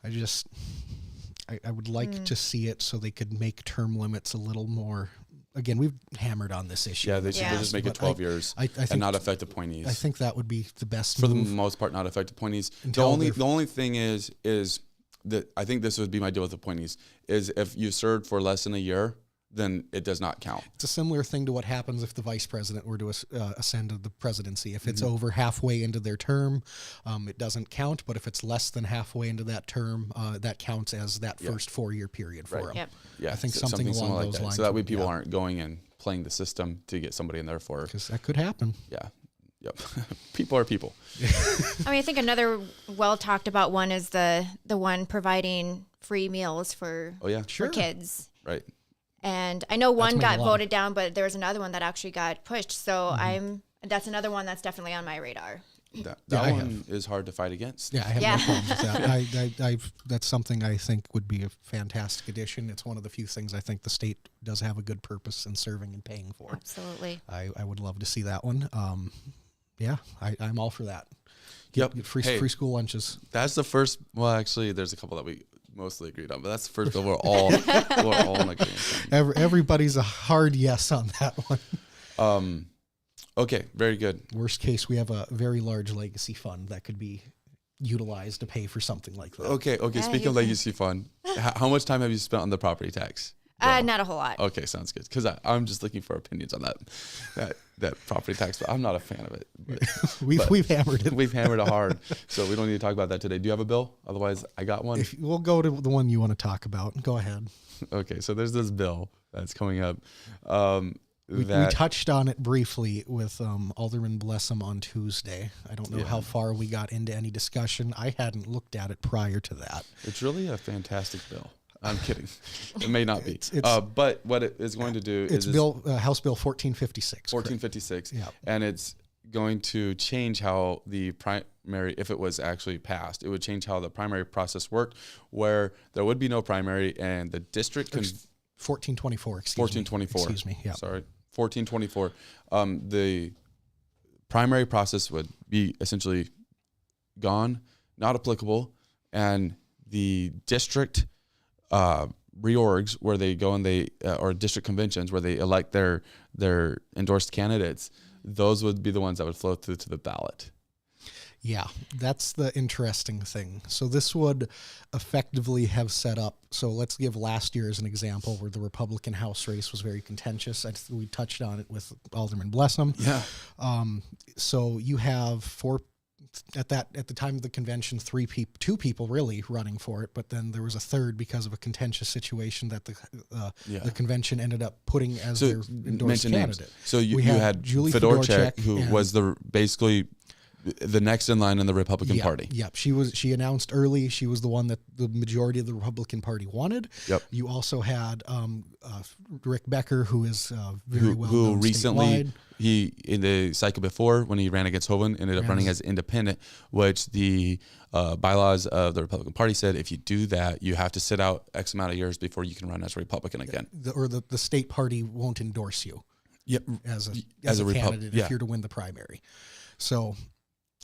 [SPEAKER 1] I would like to see it so they could make term limits a little more. Again, we've hammered on this issue.
[SPEAKER 2] Yeah, they should just make it 12 years and not affect appointees.
[SPEAKER 1] I think that would be the best
[SPEAKER 2] for
[SPEAKER 1] move.
[SPEAKER 2] the most part, not affect appointees. The only thing is that I think this would be my deal with appointees is if you served for less than a year, then it does not count.
[SPEAKER 1] It's a similar thing to what happens if the vice president were to ascend to the presidency. If it's over halfway into their term, it doesn't count. But if it's less than halfway into that term, that counts as that first 4-year period for them.
[SPEAKER 3] Yep.
[SPEAKER 2] Yeah,
[SPEAKER 1] I think something along those lines.
[SPEAKER 2] So that way people aren't going and playing the system to get somebody in there for.
[SPEAKER 1] Because that could happen.
[SPEAKER 2] Yeah. Yep. People are people.
[SPEAKER 3] I mean, I think another well talked about one is the one providing free meals for
[SPEAKER 2] Sure.
[SPEAKER 3] for kids.
[SPEAKER 2] Right.
[SPEAKER 3] And I know one
[SPEAKER 1] made
[SPEAKER 3] got
[SPEAKER 1] a lot.
[SPEAKER 3] voted down, but there was another one that actually got pushed. So that's another one that's definitely on my radar.
[SPEAKER 2] That
[SPEAKER 1] I
[SPEAKER 2] one is hard to fight against.
[SPEAKER 1] Yeah, I have
[SPEAKER 3] Yeah.
[SPEAKER 1] no problems with that. That's something I think would be a fantastic addition. It's one of the few things I think the state does have a good purpose in serving and paying for.
[SPEAKER 3] Absolutely.
[SPEAKER 1] I would love to see that one. I'm all for that.
[SPEAKER 2] Yep.
[SPEAKER 1] Get free
[SPEAKER 2] Hey.
[SPEAKER 1] school lunches.
[SPEAKER 2] That's the first. Well, actually, there's a couple that we mostly agreed on, but that's the first bill we're all in agreement on.
[SPEAKER 1] Everybody's a hard yes on that one.
[SPEAKER 2] Okay, very good.
[SPEAKER 1] Worst case, we have a very large legacy fund that could be utilized to pay for something like that.
[SPEAKER 2] Okay.
[SPEAKER 3] Yeah,
[SPEAKER 2] Speaking of legacy fund, how much time have you spent on the property tax?
[SPEAKER 3] Not a whole lot.
[SPEAKER 2] Okay, sounds good. Because I'm just looking for opinions on that property tax, but I'm not a fan of it. But
[SPEAKER 1] We've hammered it.
[SPEAKER 2] we've hammered it hard, so we don't need to talk about that today. Do you have a bill? Otherwise, I got one.
[SPEAKER 1] We'll go to the one you want to talk about. Go ahead.
[SPEAKER 2] Okay, so there's this bill that's coming up.
[SPEAKER 1] We touched on it briefly with Alderman Blessum on Tuesday. I don't know how far we got into any discussion. I hadn't looked at it prior to that.
[SPEAKER 2] It's really a fantastic bill. I'm kidding. It may not be.
[SPEAKER 1] It's
[SPEAKER 2] but what it is going to do
[SPEAKER 1] it's
[SPEAKER 2] is
[SPEAKER 1] House Bill 1456.
[SPEAKER 2] 1456,
[SPEAKER 1] Yeah.
[SPEAKER 2] and it's going to change how the primary, if it was actually passed, it would change how the primary process worked, where there would be no primary and the district can
[SPEAKER 1] 1424.
[SPEAKER 2] 1424.
[SPEAKER 1] Excuse me. Yeah.
[SPEAKER 2] Sorry, 1424. The primary process would be essentially gone, not applicable, and the district reorgs where they go and they or district conventions where they elect their endorsed candidates, those would be the ones that would flow through to the ballot.
[SPEAKER 1] Yeah, that's the interesting thing. So this would effectively have set up. So let's give last year as an example where the Republican House race was very contentious. We touched on it with Alderman Blessum.
[SPEAKER 2] Yeah.
[SPEAKER 1] So you have at the time of the convention, two people really running for it, but then there was a third because of a contentious situation that the convention ended up putting as their endorsed candidate.
[SPEAKER 2] Names. So you had
[SPEAKER 1] Julie
[SPEAKER 2] Fedorchak, who was basically the next in line in the Republican Party.
[SPEAKER 1] Yep. She announced early she was the one that the majority of the Republican Party wanted.
[SPEAKER 2] Yep.
[SPEAKER 1] You also had Rick Becker, who is very well known
[SPEAKER 2] who recently
[SPEAKER 1] statewide.
[SPEAKER 2] He in the cycle before when he ran against Hoeven ended up running as independent, which the bylaws of the Republican Party said if you do that you have to sit out X amount of years before you can run as a Republican again.
[SPEAKER 1] The state party won't endorse you.
[SPEAKER 2] Yep.
[SPEAKER 1] As a candidate if you're to win the primary. So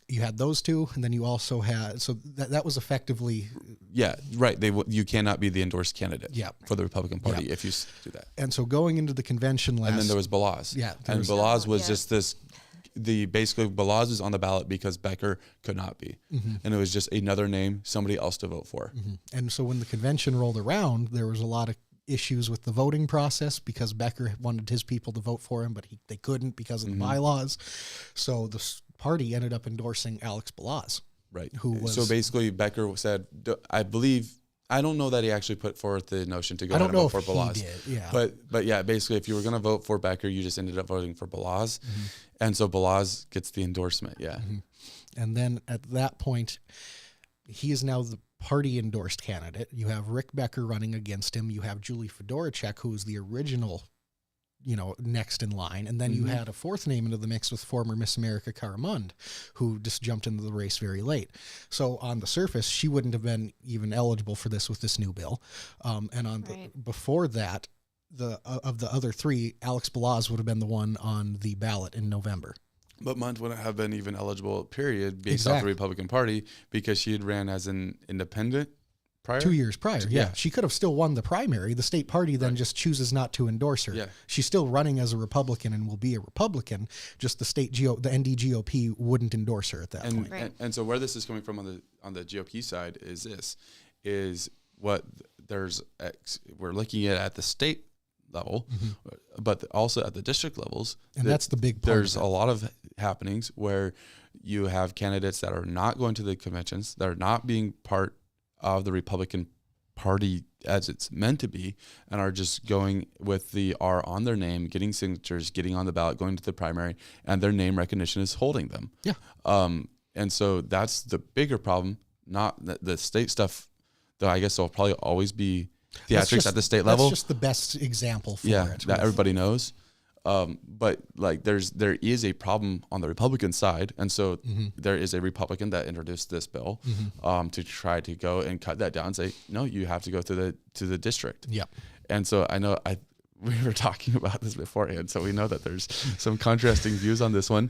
[SPEAKER 1] you had those two, and then you also had that was effectively
[SPEAKER 2] right. You cannot be the endorsed candidate for the Republican Party if you do that.
[SPEAKER 1] And so going into the convention
[SPEAKER 2] and then there was Balazs. And Balazs was just this. Basically Balazs was on the ballot because Becker could not be, and it was just another name, somebody else to vote for.
[SPEAKER 1] And so when the convention rolled around, there was a lot of issues with the voting process because Becker wanted his people to vote for him, but they couldn't because of the bylaws. So the party ended up endorsing Alex Balazs.
[SPEAKER 2] Right.
[SPEAKER 1] So
[SPEAKER 2] basically Becker said, I don't know that he actually put forth the notion to go ahead and vote for Balazs. But yeah, basically if you were going to vote for Becker, you just ended up voting for Balazs. And so Balazs gets the endorsement. Yeah.
[SPEAKER 1] And then at that point, he is now the party endorsed candidate. You have Rick Becker running against him. You have Julie Fedorchak, who is the original, next in line. And then you had a fourth name into the mix with former Miss America Caramond, who just jumped into the race very late. So on the surface, she wouldn't have been even eligible for this with this new bill. Before that, of the other three, Alex Balazs would have been the one on the ballot in November.
[SPEAKER 2] But Munt wouldn't have been even eligible, period, based off the Republican Party because she had ran as an independent prior?
[SPEAKER 1] 2 years prior, yeah. She could have still won the primary. The state party then just chooses not to endorse her.
[SPEAKER 2] Yeah.
[SPEAKER 1] She's still running as a Republican and will be a Republican, just the the NDGOP wouldn't endorse her at that point.
[SPEAKER 3] Right.
[SPEAKER 2] And so where this is coming from on the GOP side is what we're looking at the state level, but also at the district levels.
[SPEAKER 1] And that's the big part.
[SPEAKER 2] There's a lot of happenings where you have candidates that are not going to the conventions, that are not being part of the Republican party as it's meant to be and are just going with the R on their name, getting signatures, getting on the ballot, going to the primary, and their name recognition is holding them.
[SPEAKER 1] Yeah.
[SPEAKER 2] And so that's the bigger problem, not the state stuff, though I guess there'll probably always be theatrics at the state level.
[SPEAKER 1] That's just the best example for it.
[SPEAKER 2] That everybody knows. But like there is a problem on the Republican side. And so there is a Republican that introduced this bill to try to go and cut that down and say, no, you have to go to the district.
[SPEAKER 1] Yeah.
[SPEAKER 2] And so I know we were talking about this beforehand, so we know that there's some contrasting views on this one.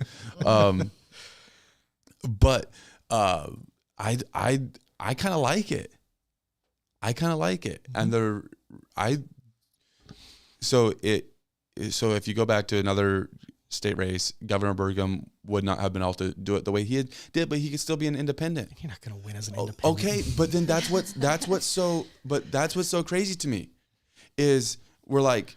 [SPEAKER 2] But I kind of like it. And so if you go back to another state race, Governor Burgum would not have been able to do it the way he did, but he could still be an independent.
[SPEAKER 1] You're not going to win as an independent.
[SPEAKER 2] Okay, but then that's what's so crazy to me is we're like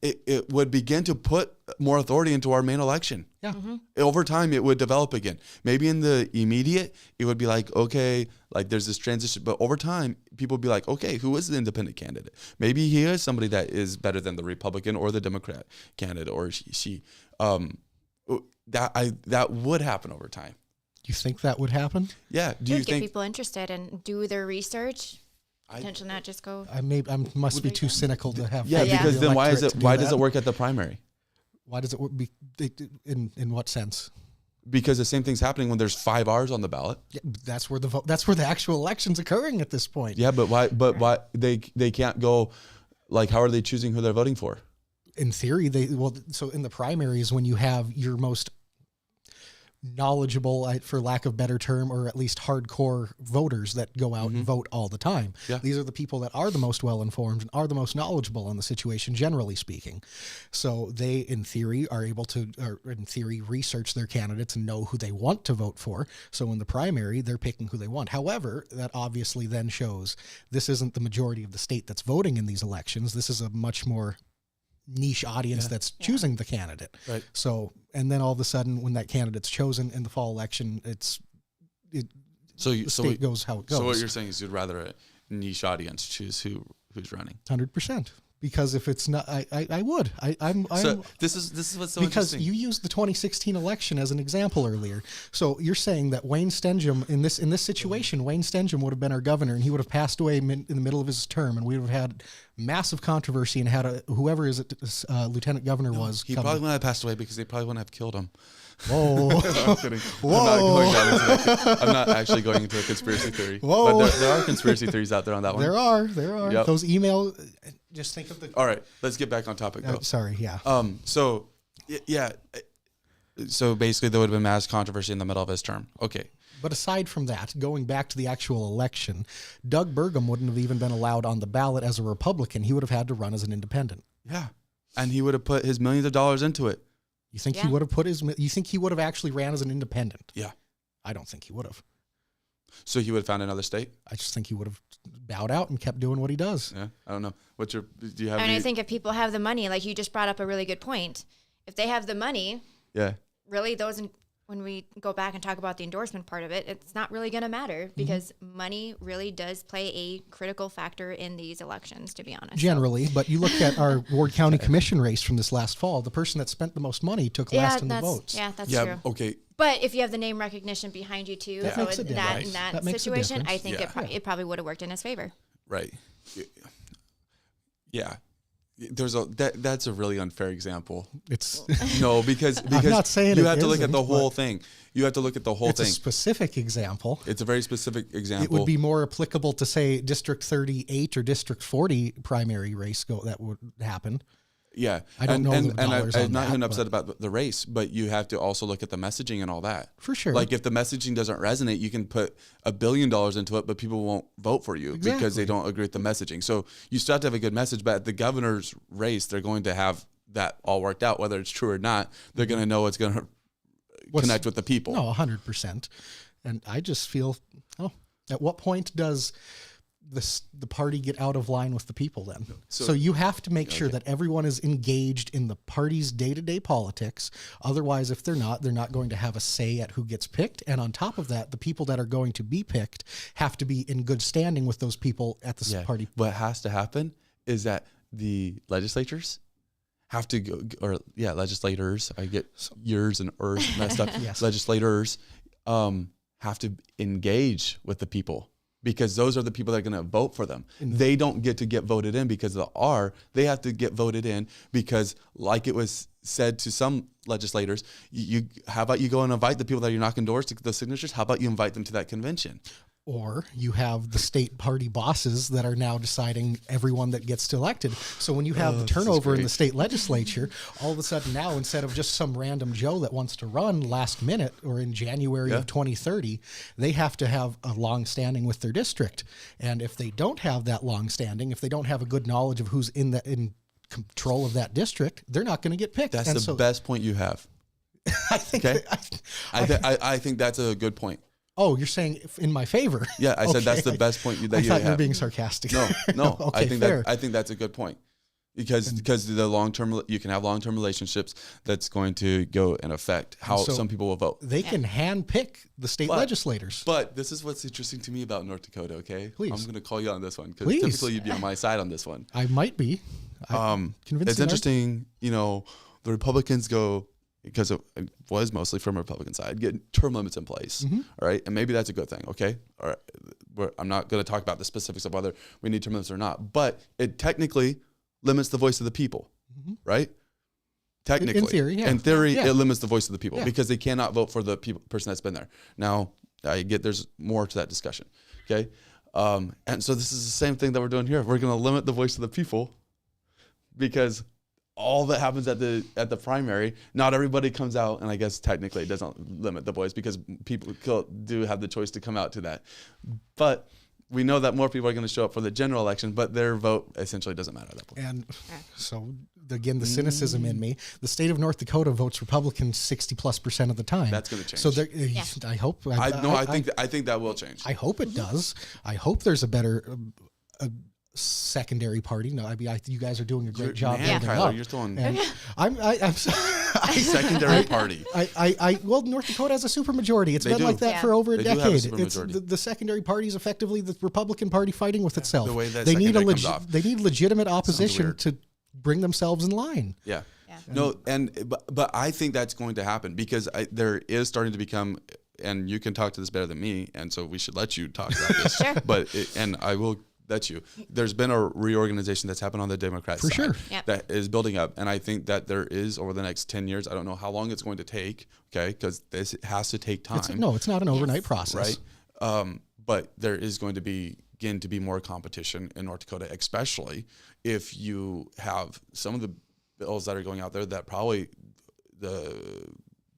[SPEAKER 2] it would begin to put more authority into our main election.
[SPEAKER 1] Yeah.
[SPEAKER 2] Over time, it would develop again. Maybe in the immediate, it would be like, okay, like there's this transition. But over time, people would be like, okay, who is the independent candidate? Maybe he is somebody that is better than the Republican or the Democrat candidate, or she. That would happen over time.
[SPEAKER 1] You think that would happen?
[SPEAKER 2] Yeah. Do you
[SPEAKER 3] get
[SPEAKER 2] think
[SPEAKER 3] people interested and do their research? Potentially not just go.
[SPEAKER 1] I must be too cynical to have.
[SPEAKER 2] Yeah, because then why does it work at the primary?
[SPEAKER 1] Why does it be in what sense?
[SPEAKER 2] Because the same thing's happening when there's 5 R's on the ballot.
[SPEAKER 1] Yeah, that's where the actual election's occurring at this point.
[SPEAKER 2] Yeah, but why? But why they can't go? Like, how are they choosing who they're voting for?
[SPEAKER 1] In theory, so in the primaries, when you have your most knowledgeable, for lack of better term, or at least hardcore voters that go out and vote all the time.
[SPEAKER 2] Yeah.
[SPEAKER 1] These are the people that are the most well-informed and are the most knowledgeable on the situation, generally speaking. So they, in theory, are able to, research their candidates and know who they want to vote for. So in the primary, they're picking who they want. However, that obviously then shows this isn't the majority of the state that's voting in these elections. This is a much more niche audience that's choosing the candidate.
[SPEAKER 2] Right.
[SPEAKER 1] So, and then all of a sudden, when that candidate's chosen in the fall election, the state goes how it goes.
[SPEAKER 2] So what you're saying is you'd rather a niche audience choose who's running?
[SPEAKER 1] 100%. Because if it's not, I would.
[SPEAKER 2] So this is what's so
[SPEAKER 1] because
[SPEAKER 2] interesting.
[SPEAKER 1] you used the 2016 election as an example earlier. So you're saying that Wayne Stenjum in this situation, Wayne Stenjum would have been our governor, and he would have passed away in the middle of his term, and we would have had massive controversy and had whoever lieutenant governor was.
[SPEAKER 2] He probably wouldn't have passed away because they probably wouldn't have killed him.
[SPEAKER 1] Whoa!
[SPEAKER 2] No, I'm kidding.
[SPEAKER 1] Whoa!
[SPEAKER 2] I'm not actually going into a conspiracy theory.
[SPEAKER 1] Whoa!
[SPEAKER 2] But there are conspiracy theories out there on that one.
[SPEAKER 1] There are.
[SPEAKER 2] Yep.
[SPEAKER 1] Those email. Just think of the.
[SPEAKER 2] All right, let's get back on topic though.
[SPEAKER 1] Sorry, yeah.
[SPEAKER 2] So basically there would have been mass controversy in the middle of his term. Okay.
[SPEAKER 1] But aside from that, going back to the actual election, Doug Burgum wouldn't have even been allowed on the ballot as a Republican. He would have had to run as an independent.
[SPEAKER 2] Yeah. And he would have put his millions of dollars into it.
[SPEAKER 1] You think he would have you think he would have actually ran as an independent?
[SPEAKER 2] Yeah.
[SPEAKER 1] I don't think he would have.
[SPEAKER 2] So he would have found another state?
[SPEAKER 1] I just think he would have bowed out and kept doing what he does.
[SPEAKER 2] Yeah. I don't know. Do you have
[SPEAKER 3] I think if people have the money, like you just brought up a really good point. If they have the money, really when we go back and talk about the endorsement part of it, it's not really going to matter because money really does play a critical factor in these elections, to be honest.
[SPEAKER 1] Generally, but you look at our Ward County Commission race from this last fall, the person that spent the most money took last in the votes.
[SPEAKER 3] Yeah, that's true.
[SPEAKER 2] Okay.
[SPEAKER 3] But if you have the name recognition behind you too,
[SPEAKER 1] that makes a difference.
[SPEAKER 3] in that
[SPEAKER 1] makes a
[SPEAKER 3] situation, I
[SPEAKER 1] difference.
[SPEAKER 3] think it probably would have worked in his favor.
[SPEAKER 2] Right. Yeah. That's a really unfair example.
[SPEAKER 1] It's
[SPEAKER 2] because
[SPEAKER 1] I'm not saying
[SPEAKER 2] you
[SPEAKER 1] it
[SPEAKER 2] have to look at
[SPEAKER 1] isn't,
[SPEAKER 2] the whole thing. You have to look at the whole
[SPEAKER 1] it's
[SPEAKER 2] thing.
[SPEAKER 1] a specific example.
[SPEAKER 2] It's a very specific example.
[SPEAKER 1] It would be more applicable to say District 38 or District 40 primary race that would happen.
[SPEAKER 2] Yeah.
[SPEAKER 1] I don't know the dollars on
[SPEAKER 2] I'm not
[SPEAKER 1] that,
[SPEAKER 2] even upset about the race, but you have to also look at the messaging and all that.
[SPEAKER 1] For sure.
[SPEAKER 2] Like if the messaging doesn't resonate, you can put $1 billion into it, but people won't vote for you because they don't agree with the messaging. So you still have to have a good message, but at the governor's race, they're going to have that all worked out, whether it's true or not. They're going to know it's going to connect with the people.
[SPEAKER 1] No, 100%. And I just feel, at what point does the party get out of line with the people then. So you have to make sure that everyone is engaged in the party's day-to-day politics. Otherwise, if they're not going to have a say at who gets picked. And on top of that, the people that are going to be picked have to be in good standing with those people at the party.
[SPEAKER 2] What has to happen is that the legislators have to go, legislators, I get years and ers messed up.
[SPEAKER 1] Yes.
[SPEAKER 2] Legislators have to engage with the people, because those are the people that are going to vote for them. They don't get to get voted in because of the R. They have to get voted in because, like it was said to some legislators, how about you go and invite the people that you're not endorsed to the signatures? How about you invite them to that convention?
[SPEAKER 1] Or you have the state party bosses that are now deciding everyone that gets elected. So when you have the turnover in the state legislature, all of a sudden now, instead of just some random Joe that wants to run last minute or in January of 2030, they have to have a long standing with their district. And if they don't have that long standing, if they don't have a good knowledge of who's in control of that district, they're not going to get picked.
[SPEAKER 2] That's the best point you have.
[SPEAKER 1] I think.
[SPEAKER 2] Okay? I think that's a good point.
[SPEAKER 1] Oh, you're saying in my favor?
[SPEAKER 2] Yeah, I said that's the best point that you have.
[SPEAKER 1] I thought you were being sarcastic.
[SPEAKER 2] No.
[SPEAKER 1] Okay,
[SPEAKER 2] I think that's a good point, because the long-term, you can have long-term relationships that's going to go and affect how some people will vote.
[SPEAKER 1] They can hand-pick the state legislators.
[SPEAKER 2] But this is what's interesting to me about North Dakota. Okay,
[SPEAKER 1] please.
[SPEAKER 2] I'm going to call you on this one, because typically you'd be on my side on this one.
[SPEAKER 1] I might be.
[SPEAKER 2] It's interesting. The Republicans go, because it was mostly from a Republican side, get term limits in place. All right. And maybe that's a good thing. Okay. All right. I'm not going to talk about the specifics of whether we need term limits or not, but it technically limits the voice of the people. Right. Technically.
[SPEAKER 1] In theory, yeah.
[SPEAKER 2] In theory, it limits the voice of the people because they cannot vote for the person that's been there. Now, I get there's more to that discussion. Okay. And so this is the same thing that we're doing here. We're going to limit the voice of the people, because all that happens at the primary, not everybody comes out, and I guess technically it doesn't limit the voice because people do have the choice to come out to that. But we know that more people are going to show up for the general election, but their vote essentially doesn't matter at that point.
[SPEAKER 1] And so, again, the cynicism in me, the state of North Dakota votes Republican 60+% of the time.
[SPEAKER 2] That's going to change.
[SPEAKER 1] So I hope.
[SPEAKER 2] I think that will change.
[SPEAKER 1] I hope it does. I hope there's a better secondary party. No, you guys are doing a great job.
[SPEAKER 2] Kyler, you're still on.
[SPEAKER 1] I'm
[SPEAKER 2] secondary party.
[SPEAKER 1] Well, North Dakota has a supermajority. It's been like that for over a decade. It's the secondary party is effectively the Republican Party fighting with itself.
[SPEAKER 2] The way that
[SPEAKER 1] they need legitimate opposition to bring themselves in line.
[SPEAKER 2] Yeah. No, but I think that's going to happen, because there is starting to become, and you can talk to this better than me, and so we should let you talk about this.
[SPEAKER 3] Sure.
[SPEAKER 2] But I will. There's been a reorganization that's happened on the Democrat side that is building up. And I think that there is, over the next 10 years, I don't know how long it's going to take, okay, because this has to take time.
[SPEAKER 1] It's not an overnight process.
[SPEAKER 2] Right? But there is going to begin to be more competition in North Dakota, especially if you have some of the bills that are going out there that probably the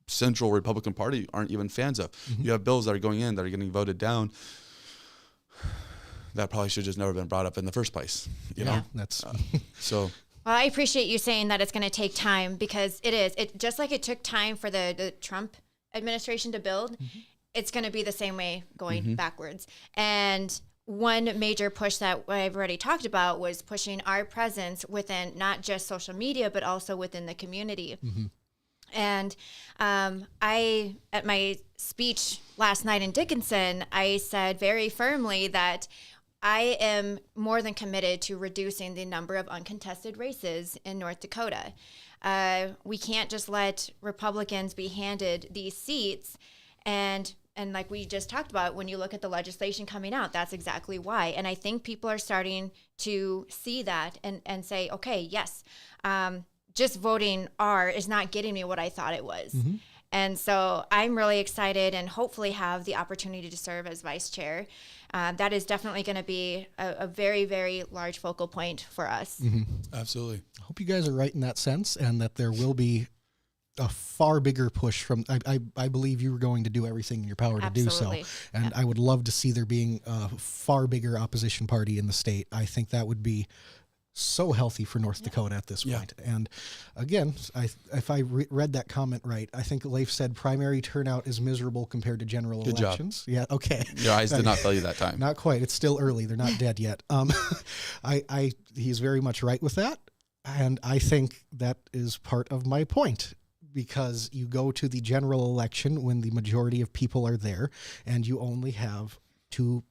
[SPEAKER 2] Central Republican Party aren't even fans of. You have bills that are going in that are getting voted down that probably should just never been brought up in the first place. You know,
[SPEAKER 1] that's
[SPEAKER 2] so.
[SPEAKER 3] Well, I appreciate you saying that it's going to take time, because it is. It just like it took time for the Trump administration to build. It's going to be the same way going backwards. And one major push that I've already talked about was pushing our presence within not just social media, but also within the community. And I, at my speech last night in Dickinson, I said very firmly that I am more than committed to reducing the number of uncontested races in North Dakota. We can't just let Republicans be handed these seats. And like we just talked about, when you look at the legislation coming out, that's exactly why. And I think people are starting to see that and say, okay, yes, just voting R is not getting me what I thought it was. And so I'm really excited, and hopefully have the opportunity to serve as vice chair. That is definitely going to be a very, very large focal point for us.
[SPEAKER 2] Absolutely.
[SPEAKER 1] I hope you guys are right in that sense, and that there will be a far bigger push from, I believe you were going to do everything in your power to do so. And I would love to see there being a far bigger opposition party in the state. I think that would be so healthy for North Dakota at this point. And again, if I read that comment right, I think Leif said primary turnout is miserable compared to general
[SPEAKER 2] Good
[SPEAKER 1] elections.
[SPEAKER 2] job.
[SPEAKER 1] Yeah, okay.
[SPEAKER 2] Your eyes did not fail you that time.
[SPEAKER 1] Not quite. It's still early. They're not dead yet. He's very much right with that. And I think that is part of my point, because you go to the general election when the majority of people are there and you only have 2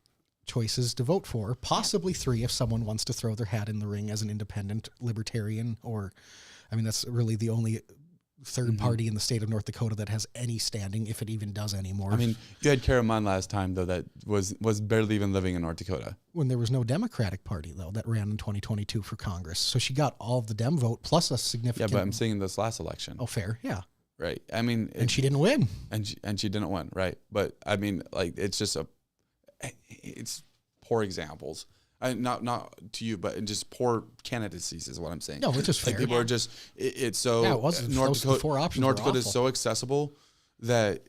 [SPEAKER 1] choices to vote for, possibly 3 if someone wants to throw their hat in the ring as an independent libertarian, or, I mean, that's really the only third party in the state of North Dakota that has any standing, if it even does anymore.
[SPEAKER 2] I mean, you had Kara Munn last time, though, that was barely even living in North Dakota.
[SPEAKER 1] When there was no Democratic Party, though, that ran in 2022 for Congress. So she got all of the Dem vote plus a significant...
[SPEAKER 2] Yeah, but I'm saying this last election.
[SPEAKER 1] Oh, fair, yeah.
[SPEAKER 2] Right. I mean...
[SPEAKER 1] And she didn't win.
[SPEAKER 2] And she didn't win, right. But, I mean, like, it's just it's poor examples. Not to you, but just poor candidacies is what I'm saying.
[SPEAKER 1] No, it's just fair.
[SPEAKER 2] Like people are just, it's so,
[SPEAKER 1] it wasn't.
[SPEAKER 2] North Dakota is
[SPEAKER 1] awful.
[SPEAKER 2] so accessible that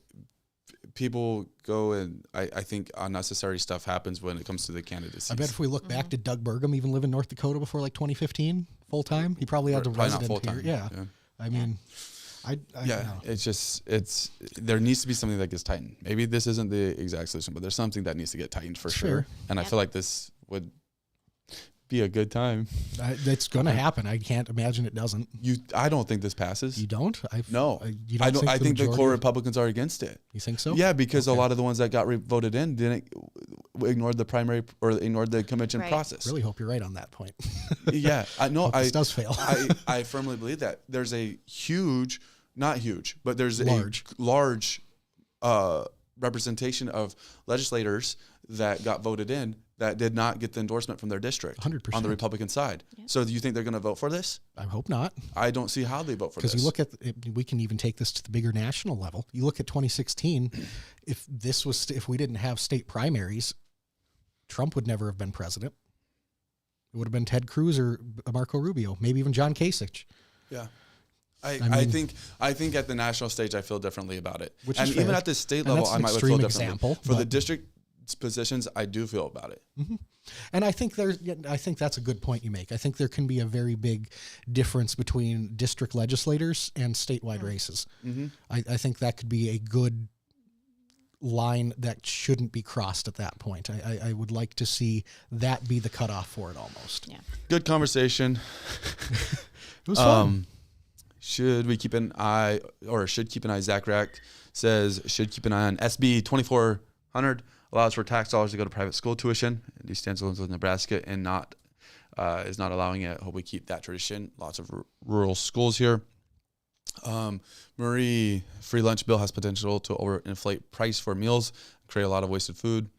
[SPEAKER 2] people go and I think unnecessary stuff happens when it comes to the candidacies.
[SPEAKER 1] I bet if we look back, did Doug Burgum even live in North Dakota before like 2015 full time? He probably had a resident here. Yeah. I mean, I
[SPEAKER 2] it's just, there needs to be something that gets tightened. Maybe this isn't the exact solution, but there's something that needs to get tightened for sure. And I feel like this would be a good time.
[SPEAKER 1] It's going to happen. I can't imagine it doesn't.
[SPEAKER 2] I don't think this passes.
[SPEAKER 1] You don't?
[SPEAKER 2] No.
[SPEAKER 1] You don't
[SPEAKER 2] I think the core Republicans are against it.
[SPEAKER 1] You think so?
[SPEAKER 2] Yeah, because a lot of the ones that got voted in didn't ignored the primary or ignored the convention process.
[SPEAKER 1] Really hope you're right on that point.
[SPEAKER 2] Yeah, I know.
[SPEAKER 1] This does fail.
[SPEAKER 2] I firmly believe that there's a huge, not huge, but there's
[SPEAKER 1] large
[SPEAKER 2] representation of legislators that got voted in that did not get the endorsement from their district
[SPEAKER 1] 100%.
[SPEAKER 2] on the Republican side. Yeah. So do you think they're going to vote for this?
[SPEAKER 1] I hope not.
[SPEAKER 2] I don't see how they vote for this.
[SPEAKER 1] Because you look at, we can even take this to the bigger national level. You look at 2016, if we didn't have state primaries, Trump would never have been president. It would have been Ted Cruz or Marco Rubio, maybe even John Kasich.
[SPEAKER 2] Yeah. I think at the national stage, I feel differently about it. And even at the state level, I might feel differently. For the district positions, I do feel about it.
[SPEAKER 1] Mm-hmm. And I think that's a good point you make. I think there can be a very big difference between district legislators and statewide races. Mm-hmm. I think that could be a good line that shouldn't be crossed at that point. I would like to see that be the cutoff for it almost. Yeah.
[SPEAKER 2] Good conversation.
[SPEAKER 1] It was fun.
[SPEAKER 2] Should keep an eye, Zach Rack says, should keep an eye on SB 2400, allows for tax dollars to go to private school tuition. And he stands alone with Nebraska and is not allowing it. Hope we keep that tradition. Lots of rural schools here. Marie, free lunch bill has potential to overinflate price for meals, create a lot of wasted food.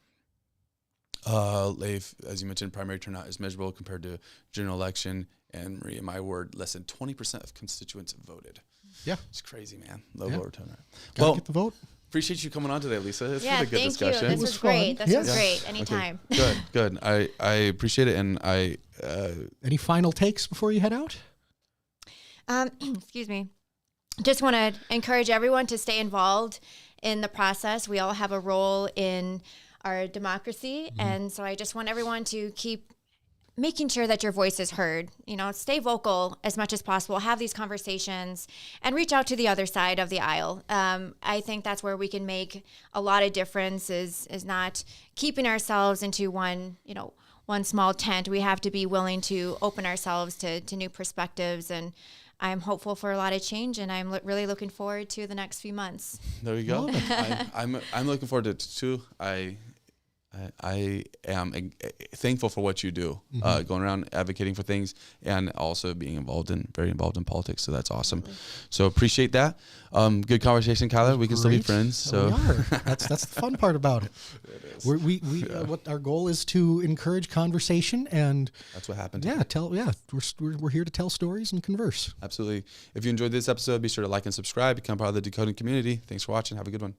[SPEAKER 2] Leif, as you mentioned, primary turnout is miserable compared to general election. And Marie, in my word, less than 20% of constituents voted.
[SPEAKER 1] Yeah.
[SPEAKER 2] It's crazy, man. Lower turnout.
[SPEAKER 1] Gotta get the vote.
[SPEAKER 2] Appreciate you coming on today, Lisa. It's been a good
[SPEAKER 3] thank
[SPEAKER 2] discussion.
[SPEAKER 3] you. This was great. This was great. Anytime.
[SPEAKER 2] Okay. Good. I appreciate it. And
[SPEAKER 1] any final takes before you head out?
[SPEAKER 3] Excuse me. Just want to encourage everyone to stay involved in the process. We all have a role in our democracy. Mm-hmm. And so I just want everyone to keep making sure that your voice is heard. Stay vocal as much as possible, have these conversations, and reach out to the other side of the aisle. I think that's where we can make a lot of difference is not keeping ourselves into one small tent. We have to be willing to open ourselves to new perspectives, and I'm hopeful for a lot of change, and I'm really looking forward to the next few months.
[SPEAKER 2] There you go. I'm looking forward to it too. I am thankful for what you do, going around advocating for things and also being very involved in politics. So that's awesome. Absolutely. So appreciate that. Good conversation, Kyler. We can still be friends. So
[SPEAKER 1] we are. That's the fun part about it. It is. What our goal is to encourage conversation, and
[SPEAKER 2] that's what happened.
[SPEAKER 1] We're here to tell stories and converse.
[SPEAKER 2] Absolutely. If you enjoyed this episode, be sure to like and subscribe. Become part of the Dakotan community. Thanks for watching. Have a good one.